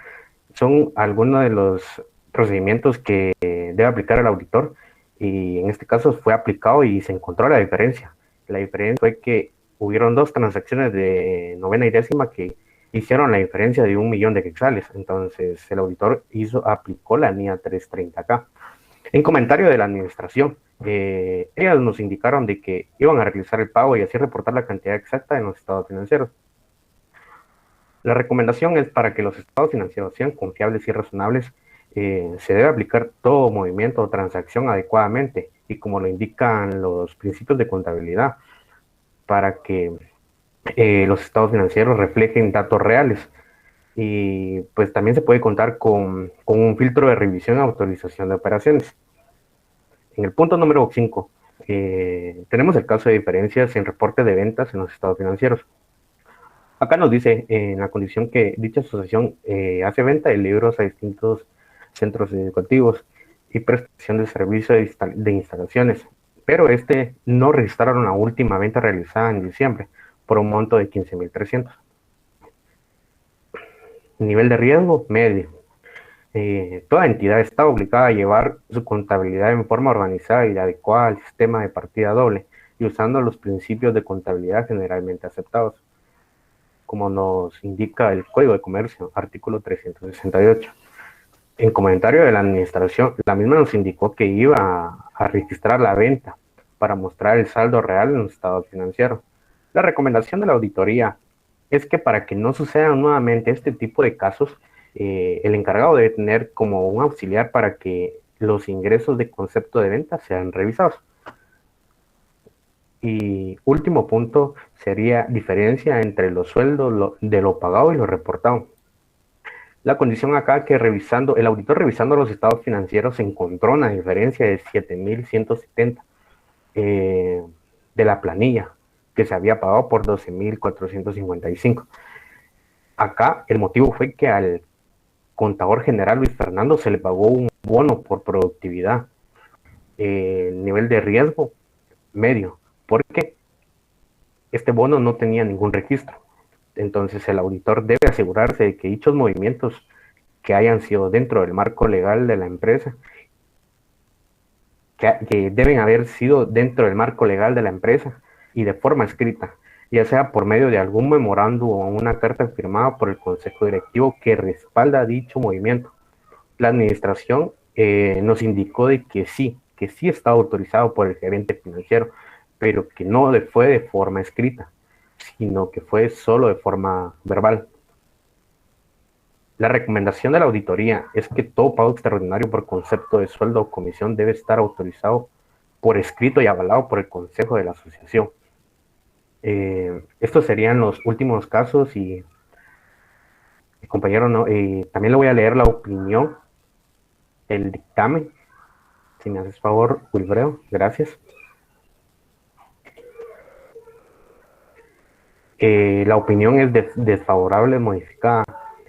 Son algunos de los procedimientos que debe aplicar el auditor y en este caso fue aplicado y se encontró la diferencia. La diferencia fue que hubieron 2 transacciones de novena y décima que hicieron la diferencia de 1 millón de quetzales. Entonces el auditor aplicó la NIA 330 acá. En comentario de la administración, ellas nos indicaron de que iban a realizar el pago y así reportar la cantidad exacta en los estados financieros. La recomendación es para que los estados financieros sean confiables y razonables, se debe aplicar todo movimiento o transacción adecuadamente y como lo indican los principios de contabilidad, para que los estados financieros reflejen datos reales. Y pues también se puede contar con un filtro de revisión y autorización de operaciones. En el punto número 5, tenemos el caso de diferencias en reporte de ventas en los estados financieros. Acá nos dice en la condición que dicha asociación hace venta de libros a distintos centros educativos y prestación de servicio de instalaciones, pero no registraron la última venta realizada en diciembre por un monto de 15.300. Nivel de riesgo medio. Toda entidad está obligada a llevar su contabilidad en forma organizada y adecuada al sistema de partida doble y usando los principios de contabilidad generalmente aceptados, como nos indica el Código de Comercio, artículo 368. En comentario de la administración, la misma nos indicó que iba a registrar la venta para mostrar el saldo real en los estados financieros. La recomendación de la auditoría es que para que no sucedan nuevamente este tipo de casos, el encargado debe tener como un auxiliar para que los ingresos de concepto de venta sean revisados. Y último punto sería diferencia entre los sueldos de lo pagado y lo reportado. La condición acá que el auditor revisando los estados financieros encontró una diferencia de 7.170 de la planilla que se había pagado por 12.455. Acá el motivo fue que al contador general Luis Fernando se le pagó un bono por productividad. Nivel de riesgo medio, porque este bono no tenía ningún registro. Entonces el auditor debe asegurarse de que dichos movimientos que hayan sido dentro del marco legal de la empresa, que deben haber sido dentro del marco legal de la empresa y de forma escrita, ya sea por medio de algún memorándum o una carta firmada por el consejo directivo que respalda dicho movimiento. La administración nos indicó de que sí está autorizado por el gerente financiero, pero que no fue de forma escrita, sino que fue solo de forma verbal. La recomendación de la auditoría es que todo pago extraordinario por concepto de sueldo o comisión debe estar autorizado por escrito y avalado por el consejo de la asociación. Estos serían los últimos casos y compañero, también le voy a leer la opinión, el dictamen, si me haces favor, Wilfredo, gracias. La opinión es desfavorable, modificada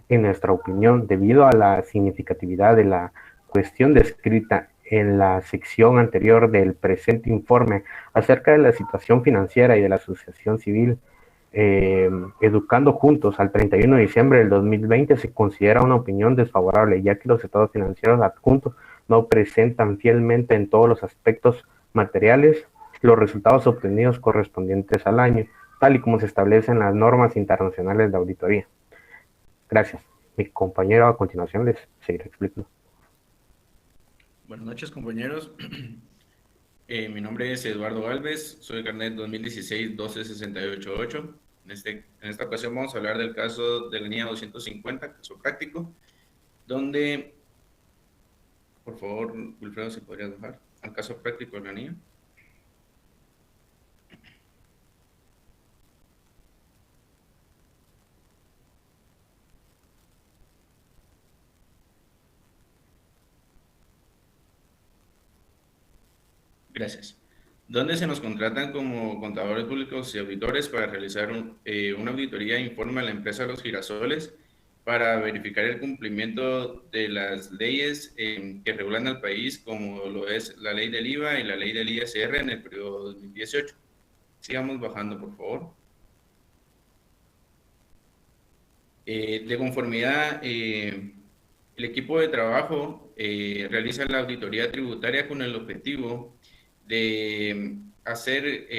en nuestra opinión debido a la significatividad de la cuestión descrita en la sección anterior del presente informe acerca de la situación financiera y de la asociación civil Educando Juntos al 31 de diciembre del 2020 se considera una opinión desfavorable, ya que los estados financieros adjuntos no presentan fielmente en todos los aspectos materiales los resultados obtenidos correspondientes al año, tal y como se establecen las normas internacionales de auditoría. Gracias. Mi compañero a continuación les seguirá explicando. Buenas noches, compañeros. Mi nombre es Eduardo Alves, soy carnet 2016-12688. En esta ocasión vamos a hablar del caso de la NIA 250, caso práctico, donde, por favor, Wilfredo, ¿se podría dejar al caso práctico de la NIA? Gracias. Donde se nos contratan como contadores públicos y auditores para realizar una auditoría informe a la empresa Los Girasoles para verificar el cumplimiento de las leyes que regulan al país, como lo es la ley del IVA y la ley del ISR en el periodo 2018. Sigamos bajando, por favor. De conformidad, el equipo de trabajo realiza la auditoría tributaria con el objetivo de hacer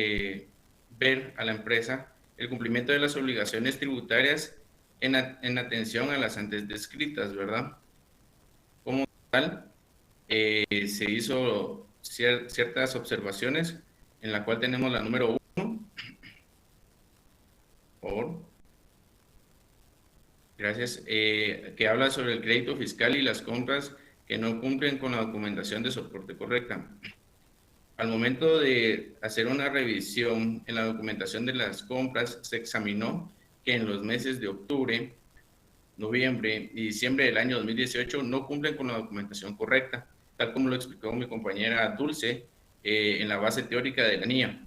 ver a la empresa el cumplimiento de las obligaciones tributarias en atención a las antes descritas, ¿verdad? Como tal, se hizo ciertas observaciones, en la cual tenemos la número 1, por favor. Gracias. Que habla sobre el crédito fiscal y las compras que no cumplen con la documentación de soporte correcta. Al momento de hacer una revisión en la documentación de las compras, se examinó que en los meses de octubre, noviembre y diciembre del año 2018 no cumplen con la documentación correcta, tal como lo explicó mi compañera Dulce en la base teórica de la NIA.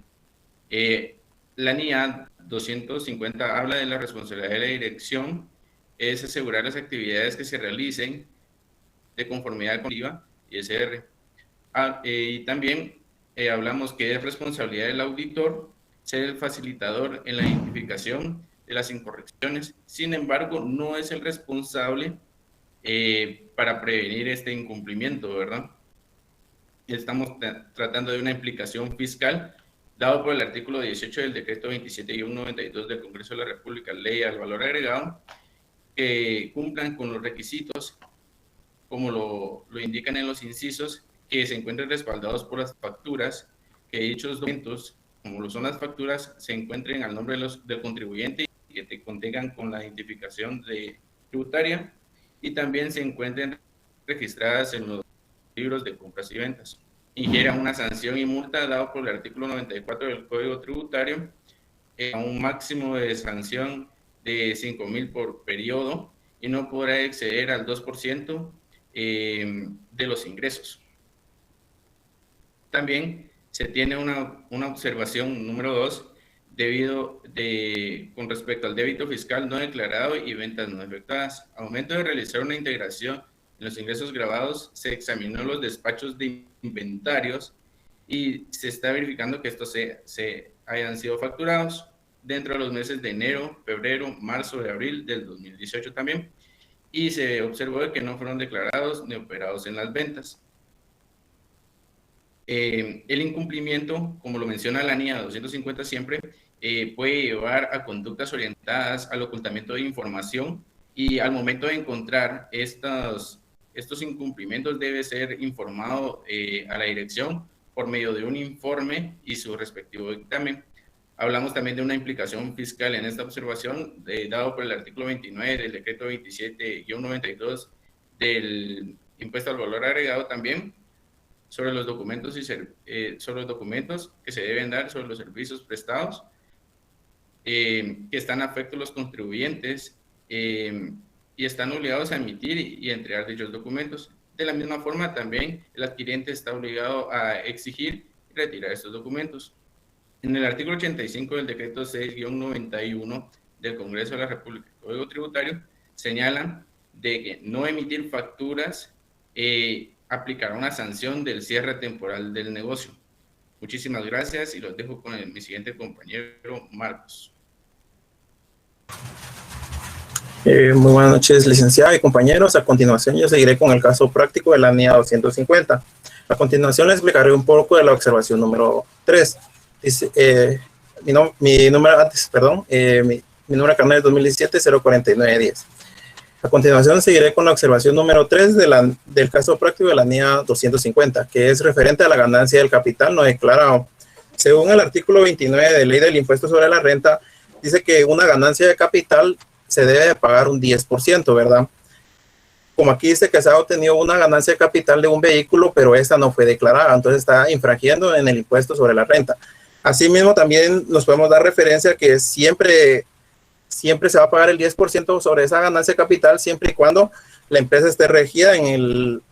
La NIA 250 habla de la responsabilidad de la dirección, es asegurar las actividades que se realicen de conformidad con IVA y ISR. Y también hablamos que es responsabilidad del auditor ser el facilitador en la identificación de las incorrecciones. Sin embargo, no es el responsable para prevenir este incumplimiento, ¿verdad? Estamos tratando de una implicación fiscal dado por el artículo 18 del decreto 27-92 del Congreso de la República, ley al valor agregado, que cumplan con los requisitos, como lo indican en los incisos, que se encuentren respaldados por las facturas, que dichos documentos, como lo son las facturas, se encuentren al nombre del contribuyente y que te contengan con la identificación tributaria, y también se encuentren registradas en los libros de compras y ventas. Ingieran una sanción y multa dado por el artículo 94 del Código Tributario, a un máximo de sanción de 5,000 por periodo, y no podrá exceder al 2% de los ingresos. También se tiene una observación número 2 con respecto al débito fiscal no declarado y ventas no efectuadas. Al momento de realizar una integración en los ingresos grabados, se examinó los despachos de inventarios y se está verificando que estos se hayan sido facturados dentro de los meses de enero, febrero, marzo y abril del 2018 también, y se observó que no fueron declarados ni operados en las ventas. El incumplimiento, como lo menciona la NIA 250 siempre, puede llevar a conductas orientadas al ocultamiento de información, y al momento de encontrar estos incumplimientos debe ser informado a la dirección por medio de un informe y su respectivo dictamen. Hablamos también de una implicación fiscal en esta observación, dado por el artículo 29 del decreto 27-92 del impuesto al valor agregado también, sobre los documentos sobre los documentos que se deben dar sobre los servicios prestados, que están afectos los contribuyentes y están obligados a emitir y entregar dichos documentos. De la misma forma, también el adquiriente está obligado a exigir y retirar estos documentos. En el artículo 85 del decreto 6-91 del Congreso de la República, Código Tributario, señalan de que no emitir facturas aplicará una sanción del cierre temporal del negocio. Muchísimas gracias y los dejo con mi siguiente compañero, Marcos. Muy buenas noches, licenciada y compañeros. A continuación, yo seguiré con el caso práctico de la NIA 250. A continuación, les explicaré un poco de la observación número 3. Dice, mi número de carnet es 2017-04910. A continuación, seguiré con la observación número 3 del caso práctico de la NIA 250, que es referente a la ganancia del capital no declarado. Según el artículo 29 de Ley del Impuesto sobre la Renta, dice que una ganancia de capital se debe de pagar un 10%, ¿verdad? Como aquí dice que se ha obtenido una ganancia de capital de un vehículo, pero esta no fue declarada, entonces está infringiendo en el impuesto sobre la renta. Asimismo, también nos podemos dar referencia que siempre se va a pagar el 10% sobre esa ganancia de capital, siempre y cuando la empresa esté regida en el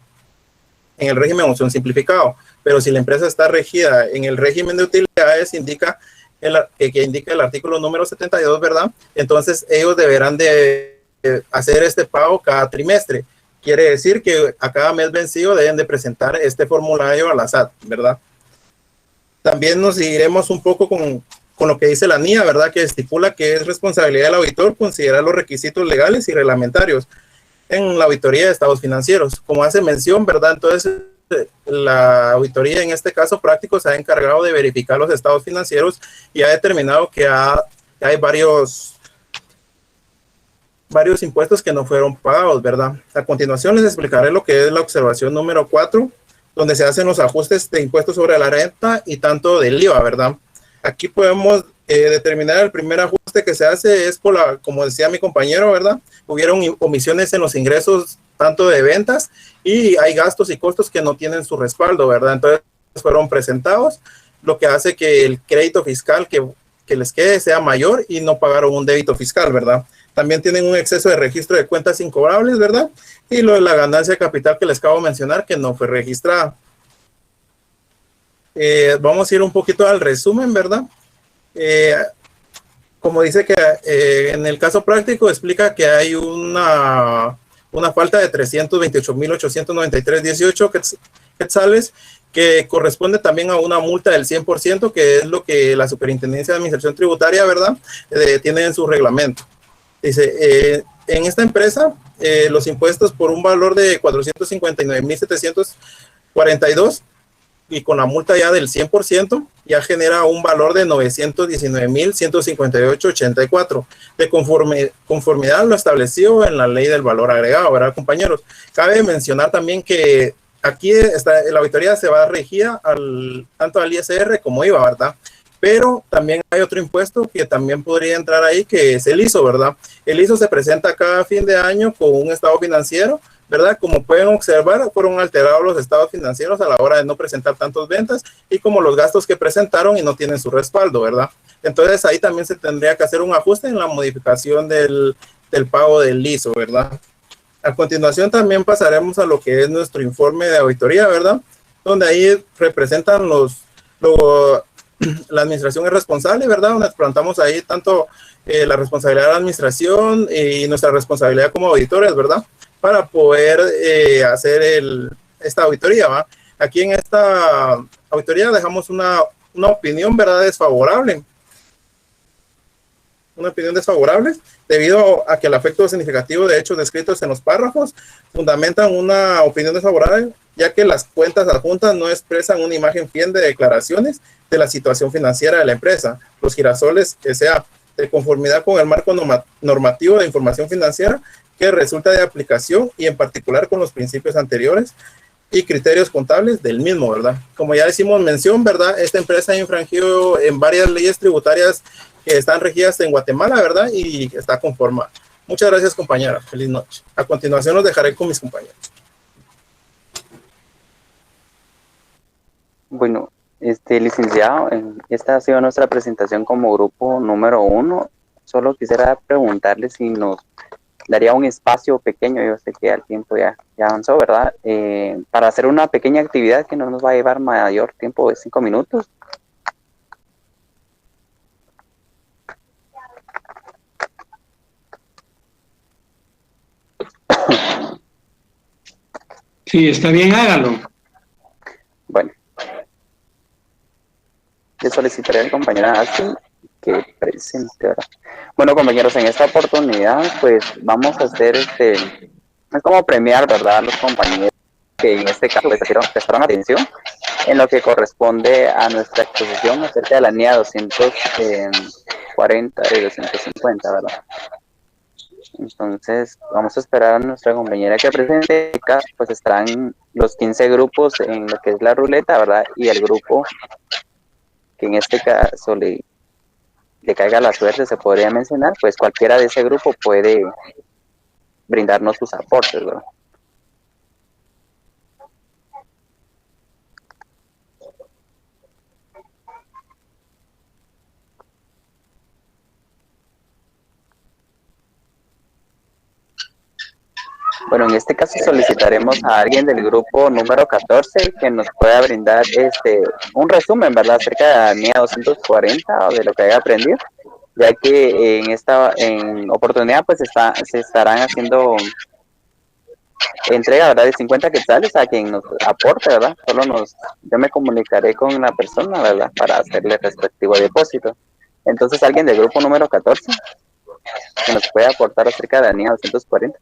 régimen de moción simplificado. Pero si la empresa está regida en el régimen de utilidades, que indica el artículo número 72, ¿verdad? Entonces ellos deberán de hacer este pago cada trimestre. Quiere decir que a cada mes vencido deben de presentar este formulario a la SAT, ¿verdad? También nos seguiremos un poco con lo que dice la NIA, ¿verdad? Que estipula que es responsabilidad del auditor considerar los requisitos legales y reglamentarios en la auditoría de estados financieros. Como hace mención, ¿verdad? Entonces, la auditoría en este caso práctico se ha encargado de verificar los estados financieros y ha determinado que hay varios impuestos que no fueron pagados, ¿verdad? A continuación les explicaré lo que es la observación número 4, donde se hacen los ajustes de impuestos sobre la renta y tanto del IVA, ¿verdad? Aquí podemos determinar el primer ajuste que se hace es como decía mi compañero, ¿verdad? Hubieron omisiones en los ingresos tanto de ventas y hay gastos y costos que no tienen su respaldo, ¿verdad? Entonces fueron presentados, lo que hace que el crédito fiscal que les quede sea mayor y no pagaron un débito fiscal, ¿verdad? También tienen un exceso de registro de cuentas incobrables, ¿verdad? Y lo de la ganancia de capital que les acabo de mencionar que no fue registrada. Vamos a ir un poquito al resumen, ¿verdad? Como dice que en el caso práctico explica que hay una falta de 328.893.18 quetzales que corresponde también a una multa del 100%, que es lo que la Superintendencia de Administración Tributaria, ¿verdad? Tiene en su reglamento. Dice, en esta empresa, los impuestos por un valor de 459.742 y con la multa ya del 100%, ya genera un valor de 919.158.84, de conformidad a lo establecido en la ley del valor agregado, ¿verdad, compañeros? Cabe mencionar también que aquí la auditoría se va regida tanto al ISR como IVA, ¿verdad? Pero también hay otro impuesto que también podría entrar ahí, que es el ISO, ¿verdad? El ISO se presenta cada fin de año con un estado financiero, ¿verdad? Como pueden observar, fueron alterados los estados financieros a la hora de no presentar tantas ventas y como los gastos que presentaron y no tienen su respaldo, ¿verdad? Entonces ahí también se tendría que hacer un ajuste en la modificación del pago del ISO, ¿verdad? A continuación también pasaremos a lo que es nuestro informe de auditoría, ¿verdad? Donde ahí representan la administración es responsable, ¿verdad? Donde plantamos ahí tanto la responsabilidad de la administración y nuestra responsabilidad como auditores, ¿verdad? Para poder hacer esta auditoría, ¿va? Aquí en esta auditoría dejamos una opinión, ¿verdad? Desfavorable. Una opinión desfavorable debido a que el afecto significativo de hechos descritos en los párrafos fundamentan una opinión desfavorable, ya que las cuentas adjuntas no expresan una imagen fiel de declaraciones de la situación financiera de la empresa. Los Girasoles S.A., de conformidad con el marco normativo de información financiera que resulta de aplicación y en particular con los principios anteriores y criterios contables del mismo, ¿verdad? Como ya decimos mención, ¿verdad? Esta empresa ha infringido en varias leyes tributarias que están regidas en Guatemala, ¿verdad? Y está conformada. Muchas gracias, compañera. Feliz noche. A continuación los dejaré con mis compañeros. Bueno, licenciado, esta ha sido nuestra presentación como grupo número 1. Solo quisiera preguntarle si nos daría un espacio pequeño, yo sé que el tiempo ya avanzó, ¿verdad? Para hacer una pequeña actividad que no nos va a llevar mayor tiempo de 5 minutos. Sí, está bien, hágalo. Bueno. Le solicitaré a la compañera Ashley que presente ahora. Bueno, compañeros, en esta oportunidad, pues vamos a hacer es como premiar, ¿verdad?, a los compañeros que en este caso prestaron atención en lo que corresponde a nuestra exposición acerca de la NIA 240 y 250, ¿verdad? Entonces, vamos a esperar a nuestra compañera que presente. Pues estarán los 15 grupos en lo que es la ruleta, ¿verdad? Y el grupo que en este caso le caiga la suerte, se podría mencionar, pues cualquiera de ese grupo puede brindarnos sus aportes, ¿verdad? Bueno, en este caso solicitaremos a alguien del grupo número 14 que nos pueda brindar un resumen, ¿verdad?, acerca de la NIA 240 o de lo que haya aprendido, ya que en esta oportunidad pues se estarán haciendo entrega, ¿verdad?, de 50 quetzales a quien nos aporte, ¿verdad? Yo me comunicaré con la persona, ¿verdad?, para hacerle el respectivo depósito. Entonces, alguien del grupo número 14 que nos pueda aportar acerca de la NIA 240.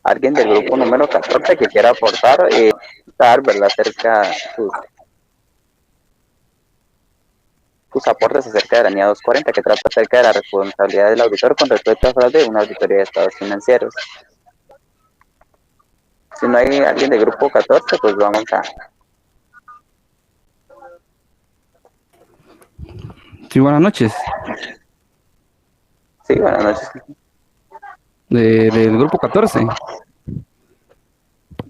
Alguien del grupo número 14 que quiera aportar, ¿verdad?, acerca sus aportes acerca de la NIA 240, que trata acerca de la responsabilidad del auditor con respecto a fraude de una auditoría de estados financieros. Si no hay alguien del grupo 14, pues vamos a... Sí, buenas noches. Sí, buenas noches. Del grupo 14.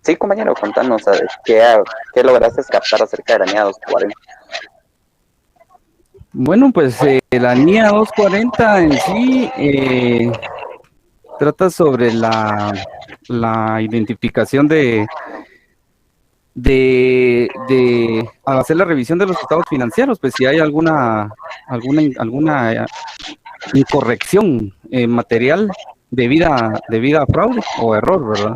Sí, compañero, contanos qué lograste captar acerca de la NIA 240. Bueno, pues la NIA 240 en sí trata sobre la identificación al hacer la revisión de los estados financieros, pues si hay alguna incorrección material debida a fraude o error, ¿verdad?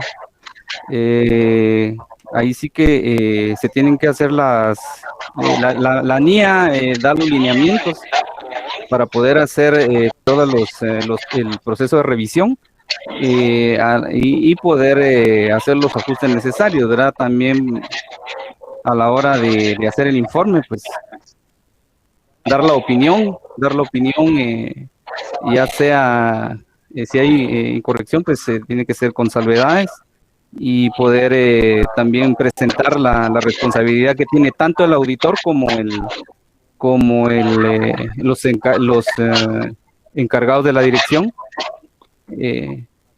Ahí sí que se tienen que hacer la NIA da los lineamientos para poder hacer todos el proceso de revisión y poder hacer los ajustes necesarios, ¿verdad? También a la hora de hacer el informe, pues dar la opinión, ya sea si hay incorrección, pues tiene que ser con salvedades y poder también presentar la responsabilidad que tiene tanto el auditor como los encargados de la dirección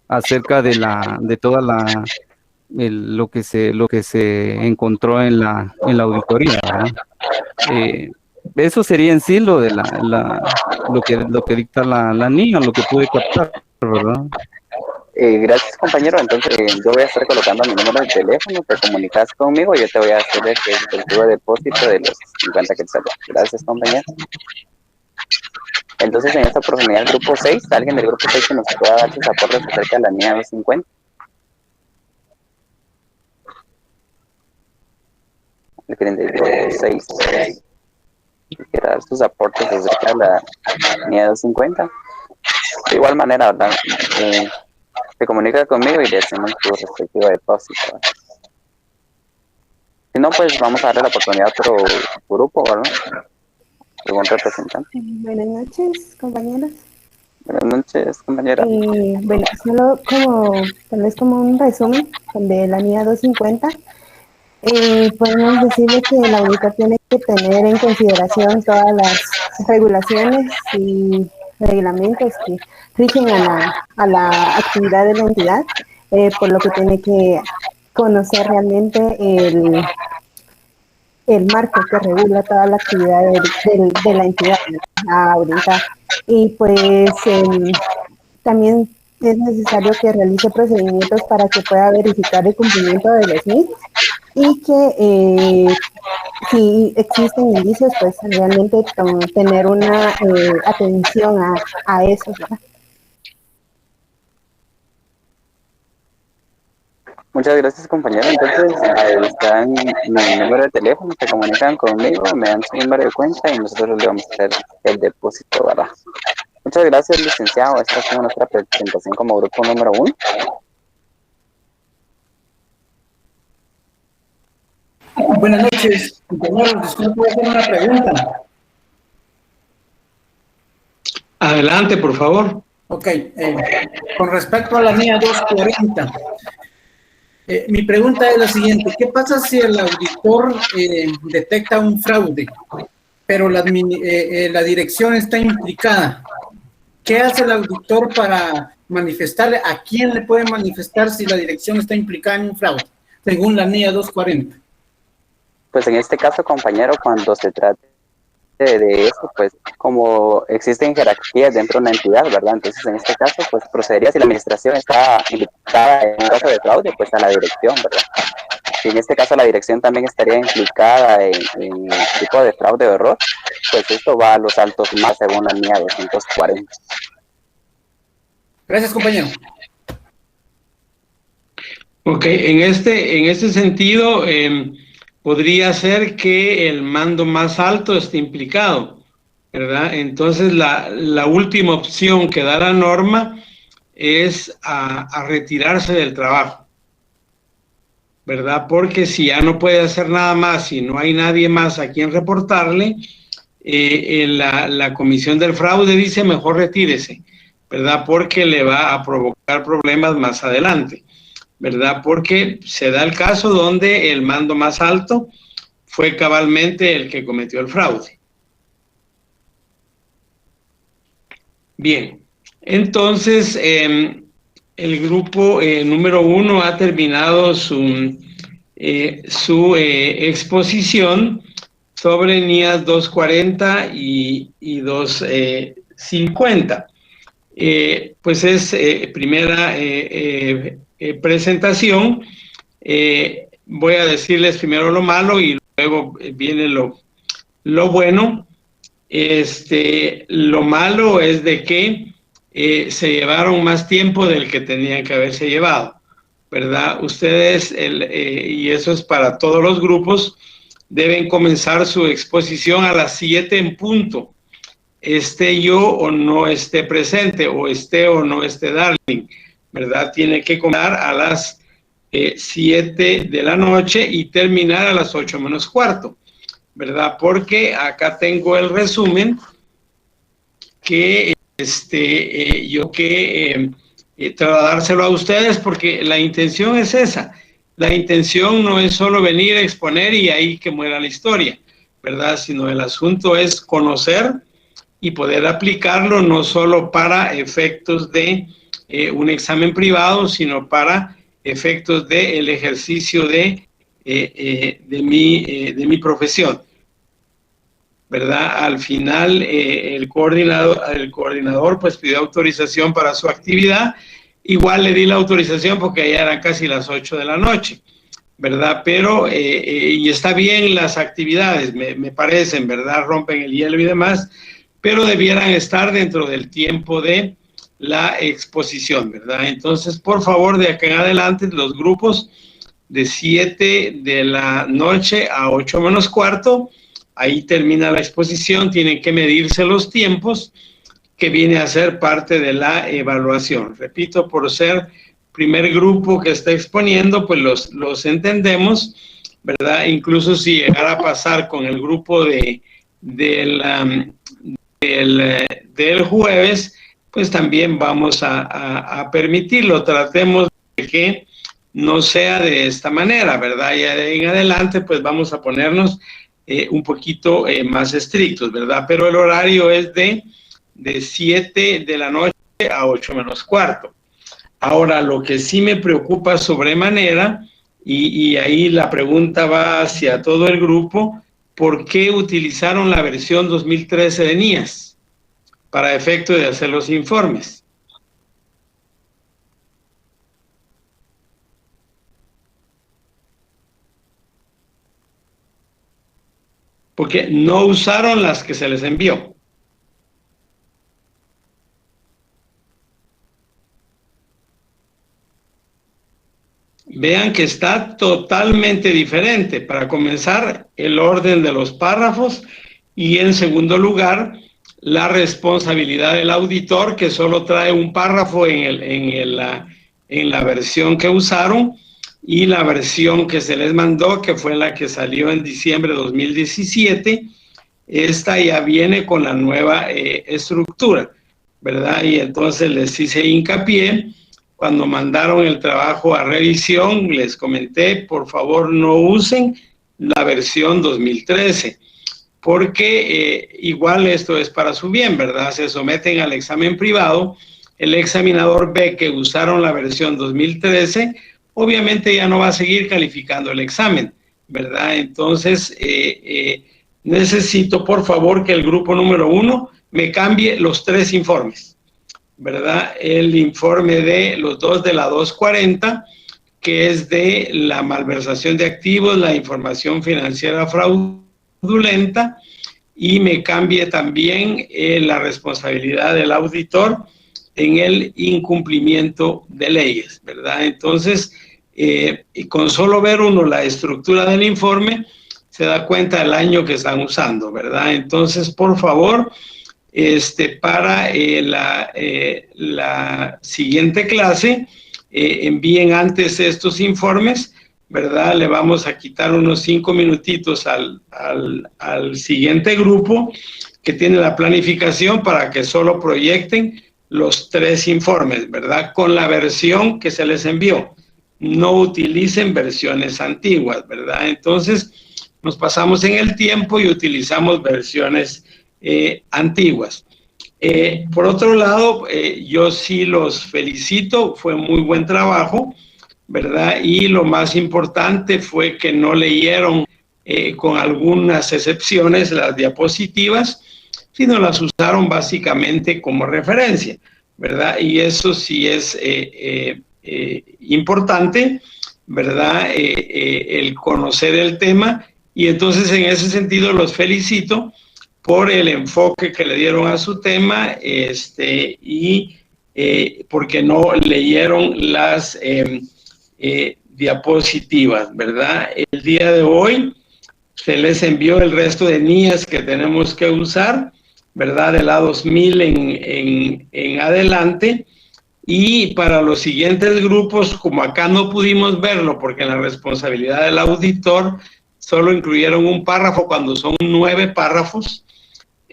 acerca de toda lo que se encontró en la auditoría, ¿verdad? Eso sería en sí lo de lo que dicta la NIA, lo que pude captar, ¿verdad? Gracias, compañero. Entonces, yo voy a estar colocando mi número de teléfono, te comunicas conmigo y yo te voy a hacer el respectivo depósito de los 50 quetzales. Gracias, compañero. Entonces, en esta oportunidad, el grupo 6, alguien del grupo 6 que nos pueda dar sus aportes acerca de la NIA 250. El del grupo 6 que quiera dar sus aportes acerca de la NIA 250. De igual manera, ¿verdad? Se comunica conmigo y le hacemos su respectivo depósito. Si no, pues vamos a darle la oportunidad a otro grupo, ¿verdad? Algún representante. Buenas noches, compañeros. Buenas noches, compañera. Bueno, solo tal vez como un resumen de la NIA 250. Podemos decirle que el auditor tiene que tener en consideración todas las regulaciones y reglamentos que rigen a la actividad de la entidad, por lo que tiene que conocer realmente el marco que regula toda la actividad de la entidad a auditar. Y pues también es necesario que realice procedimientos para que pueda verificar el cumplimiento de los MIT y que si existen indicios, pues realmente tener una atención a eso, ¿verdad? Muchas gracias, compañero. Entonces, ahí está mi número de teléfono, se comunican conmigo, me dan su número de cuenta y nosotros le vamos a hacer el depósito, ¿verdad? Muchas gracias, licenciado. Esta es nuestra presentación como grupo número 1. Buenas noches, compañeros. Disculpe, voy a hacer una pregunta. Adelante, por favor. Ok, con respecto a la NIA 240, mi pregunta es la siguiente. ¿Qué pasa si el auditor detecta un fraude, pero la dirección está implicada? ¿Qué hace el auditor para manifestarle? ¿A quién le puede manifestar si la dirección está implicada en un fraude, según la NIA 240? Pues en este caso, compañero, cuando se trate de eso, pues como existen jerarquías dentro de una entidad, ¿verdad? Entonces, en este caso, pues procedería, si la administración está implicada en un caso de fraude, pues a la dirección, ¿verdad? Si en este caso la dirección también estaría implicada en el tipo de fraude o error, pues esto va a los altos más según la NIA 240. Gracias, compañero. Ok, en este sentido, podría ser que el mando más alto esté implicado, ¿verdad? Entonces, la última opción que da la norma es a retirarse del trabajo, ¿verdad? Porque si ya no puede hacer nada más, si no hay nadie más a quien reportarle, la comisión del fraude dice mejor retírese, ¿verdad? Porque le va a provocar problemas más adelante, ¿verdad? Porque se da el caso donde el mando más alto fue cabalmente el que cometió el fraude. Bien, entonces el grupo número 1 ha terminado su exposición sobre NIAS 240 y 250. Pues es primera presentación. Voy a decirles primero lo malo y luego viene lo bueno. Lo malo es de que se llevaron más tiempo del que tenían que haberse llevado, ¿verdad? Ustedes, y eso es para todos los grupos, deben comenzar su exposición a las 7 en punto. Esté yo o no esté presente, o esté o no esté Darling, ¿verdad? Tiene que comenzar a las 7 de la noche y terminar a las 8 menos cuarto, ¿verdad? Porque acá tengo el resumen que yo que trasladárselo a ustedes, porque la intención es esa. La intención no es solo venir a exponer y ahí que muera la historia, ¿verdad? Sino el asunto es conocer y poder aplicarlo no solo para efectos de un examen privado, sino para efectos del ejercicio de mi profesión, ¿verdad? Al final el coordinador pues pidió autorización para su actividad. Igual le di la autorización porque ya eran casi las 8 de la noche, ¿verdad? Pero, y está bien las actividades, me parecen, ¿verdad? Rompen el hielo y demás, pero debieran estar dentro del tiempo de la exposición, ¿verdad? Entonces, por favor, de acá en adelante, los grupos de 7 de la noche a 8 menos cuarto, ahí termina la exposición, tienen que medirse los tiempos, que viene a ser parte de la evaluación. Repito, por ser primer grupo que está exponiendo, pues los entendemos, ¿verdad? Incluso si llegara a pasar con el grupo del jueves, pues también vamos a permitirlo. Tratemos de que no sea de esta manera, ¿verdad? Y en adelante, pues vamos a ponernos un poquito más estrictos, ¿verdad? Pero el horario es de 7 de la noche a 8 menos cuarto. Ahora, lo que sí me preocupa sobremanera, y ahí la pregunta va hacia todo el grupo, ¿por qué utilizaron la versión 2013 de NIAS para efecto de hacer los informes? Porque no usaron las que se les envió. vean que está totalmente diferente. Para comenzar, el orden de los párrafos y en segundo lugar, la responsabilidad del auditor, que solo trae un párrafo en la versión que usaron, y la versión que se les mandó, que fue la que salió en diciembre de 2017, esta ya viene con la nueva estructura, ¿verdad? Y entonces les hice hincapié, cuando mandaron el trabajo a revisión, les comenté, por favor no usen la versión 2013, porque igual esto es para su bien, ¿verdad? Se someten al examen privado, el examinador ve que usaron la versión 2013, obviamente ya no va a seguir calificando el examen, ¿verdad? Entonces, necesito, por favor, que el grupo número 1 me cambie los 3 informes, ¿verdad? El informe de los 2 de la 240, que es de la malversación de activos, la información financiera fraudulenta, y me cambie también la responsabilidad del auditor en el incumplimiento de leyes, ¿verdad? Entonces, con solo ver uno la estructura del informe, se da cuenta del año que están usando, ¿verdad? Entonces, por favor, para la siguiente clase, envíen antes estos informes, ¿verdad? Le vamos a quitar unos 5 minutitos al siguiente grupo que tiene la planificación para que solo proyecten los 3 informes, ¿verdad? Con la versión que se les envió. No utilicen versiones antiguas, ¿verdad? Entonces, nos pasamos en el tiempo y utilizamos versiones antiguas. Por otro lado, yo sí los felicito, fue muy buen trabajo, ¿verdad? Y lo más importante fue que no leyeron, con algunas excepciones, las diapositivas, sino las usaron básicamente como referencia, ¿verdad? Y eso sí es importante, ¿verdad? El conocer el tema, y entonces en ese sentido los felicito por el enfoque que le dieron a su tema, y porque no leyeron las diapositivas, ¿verdad? El día de hoy se les envió el resto de NIAs que tenemos que usar, ¿verdad? De la 2000 en adelante. Y para los siguientes grupos, como acá no pudimos verlo, porque en la responsabilidad del auditor solo incluyeron un párrafo cuando son 9 párrafos,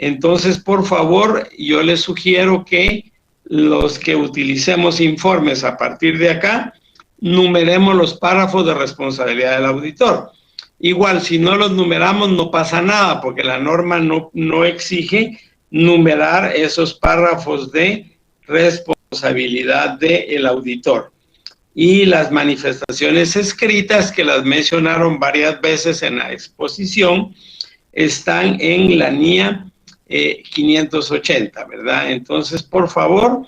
entonces, por favor, yo les sugiero que los que utilicemos informes a partir de acá, numeremos los párrafos de responsabilidad del auditor. Igual, si no los numeramos, no pasa nada, porque la norma no exige numerar esos párrafos de responsabilidad del auditor. Y las manifestaciones escritas, que las mencionaron varias veces en la exposición, están en la NIA 580, ¿verdad? Entonces, por favor,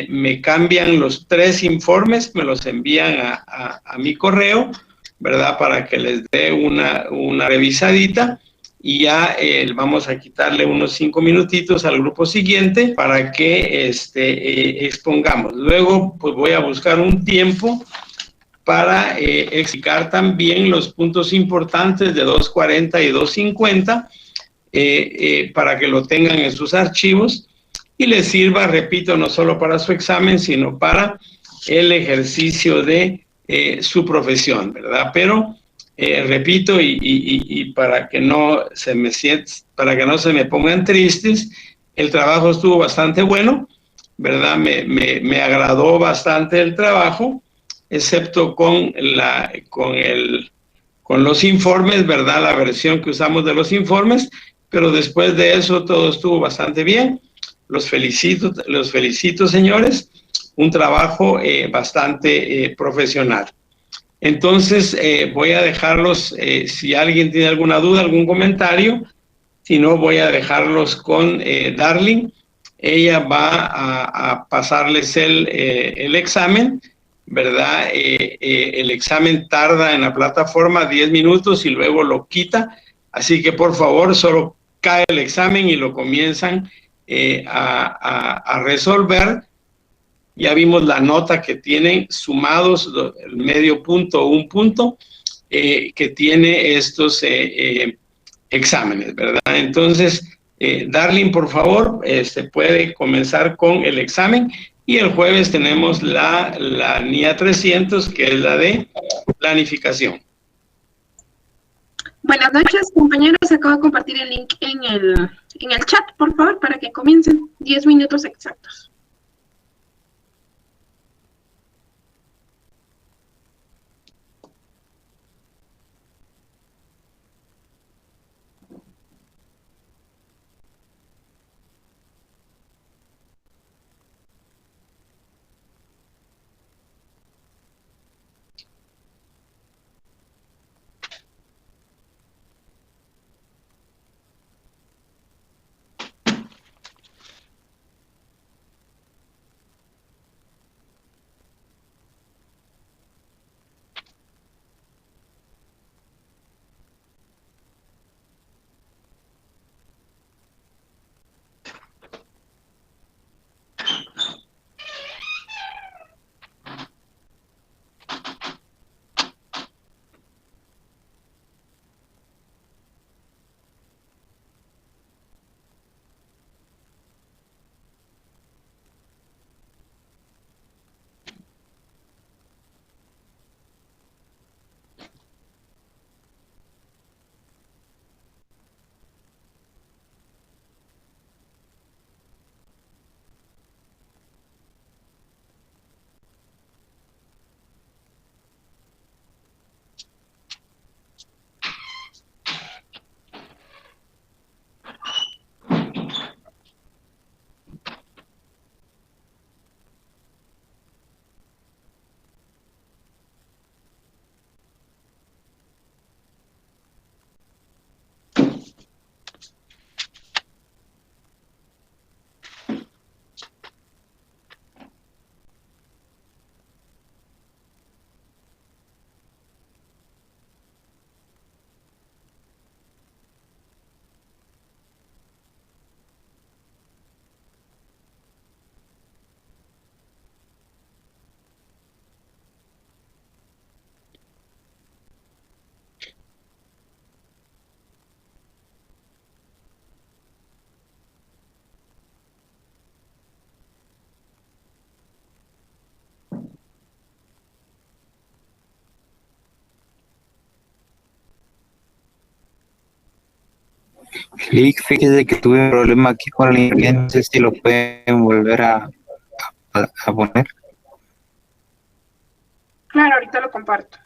me cambian los 3 informes, me los envían a mi correo, ¿verdad? Para que les dé una revisadita, y ya vamos a quitarle unos 5 minutitos al grupo siguiente para que expongamos. Luego, pues voy a buscar un tiempo para explicar también los puntos importantes de 240 y 250, para que lo tengan en sus archivos y les sirva, repito, no solo para su examen, sino para el ejercicio de su profesión, ¿verdad? Pero repito, y para que no se me pongan tristes, el trabajo estuvo bastante bueno, ¿verdad? Me agradó bastante el trabajo, excepto con los informes, ¿verdad? La versión que usamos de los informes, pero después de eso todo estuvo bastante bien. Los felicito, señores. Un trabajo bastante profesional. Entonces, voy a dejarlos, si alguien tiene alguna duda, algún comentario, si no, voy a dejarlos con Darling. Ella va a pasarles el examen, ¿verdad? El examen tarda en la plataforma 10 minutos y luego lo quita. Así que, por favor, solo cae el examen y lo comienzan a resolver. Ya vimos la nota que tienen sumados, el medio punto o un punto, que tiene estos exámenes, ¿verdad? Entonces, Darling, por favor, se puede comenzar con el examen y el jueves tenemos la NIA 300, que es la de planificación. Buenas noches, compañeros. Acabo de compartir el link en el chat, por favor, para que comiencen. 10 minutos exactos. Fíjese que tuve un problema aquí con el internet, no sé si lo pueden volver a poner. Claro, ahorita lo comparto.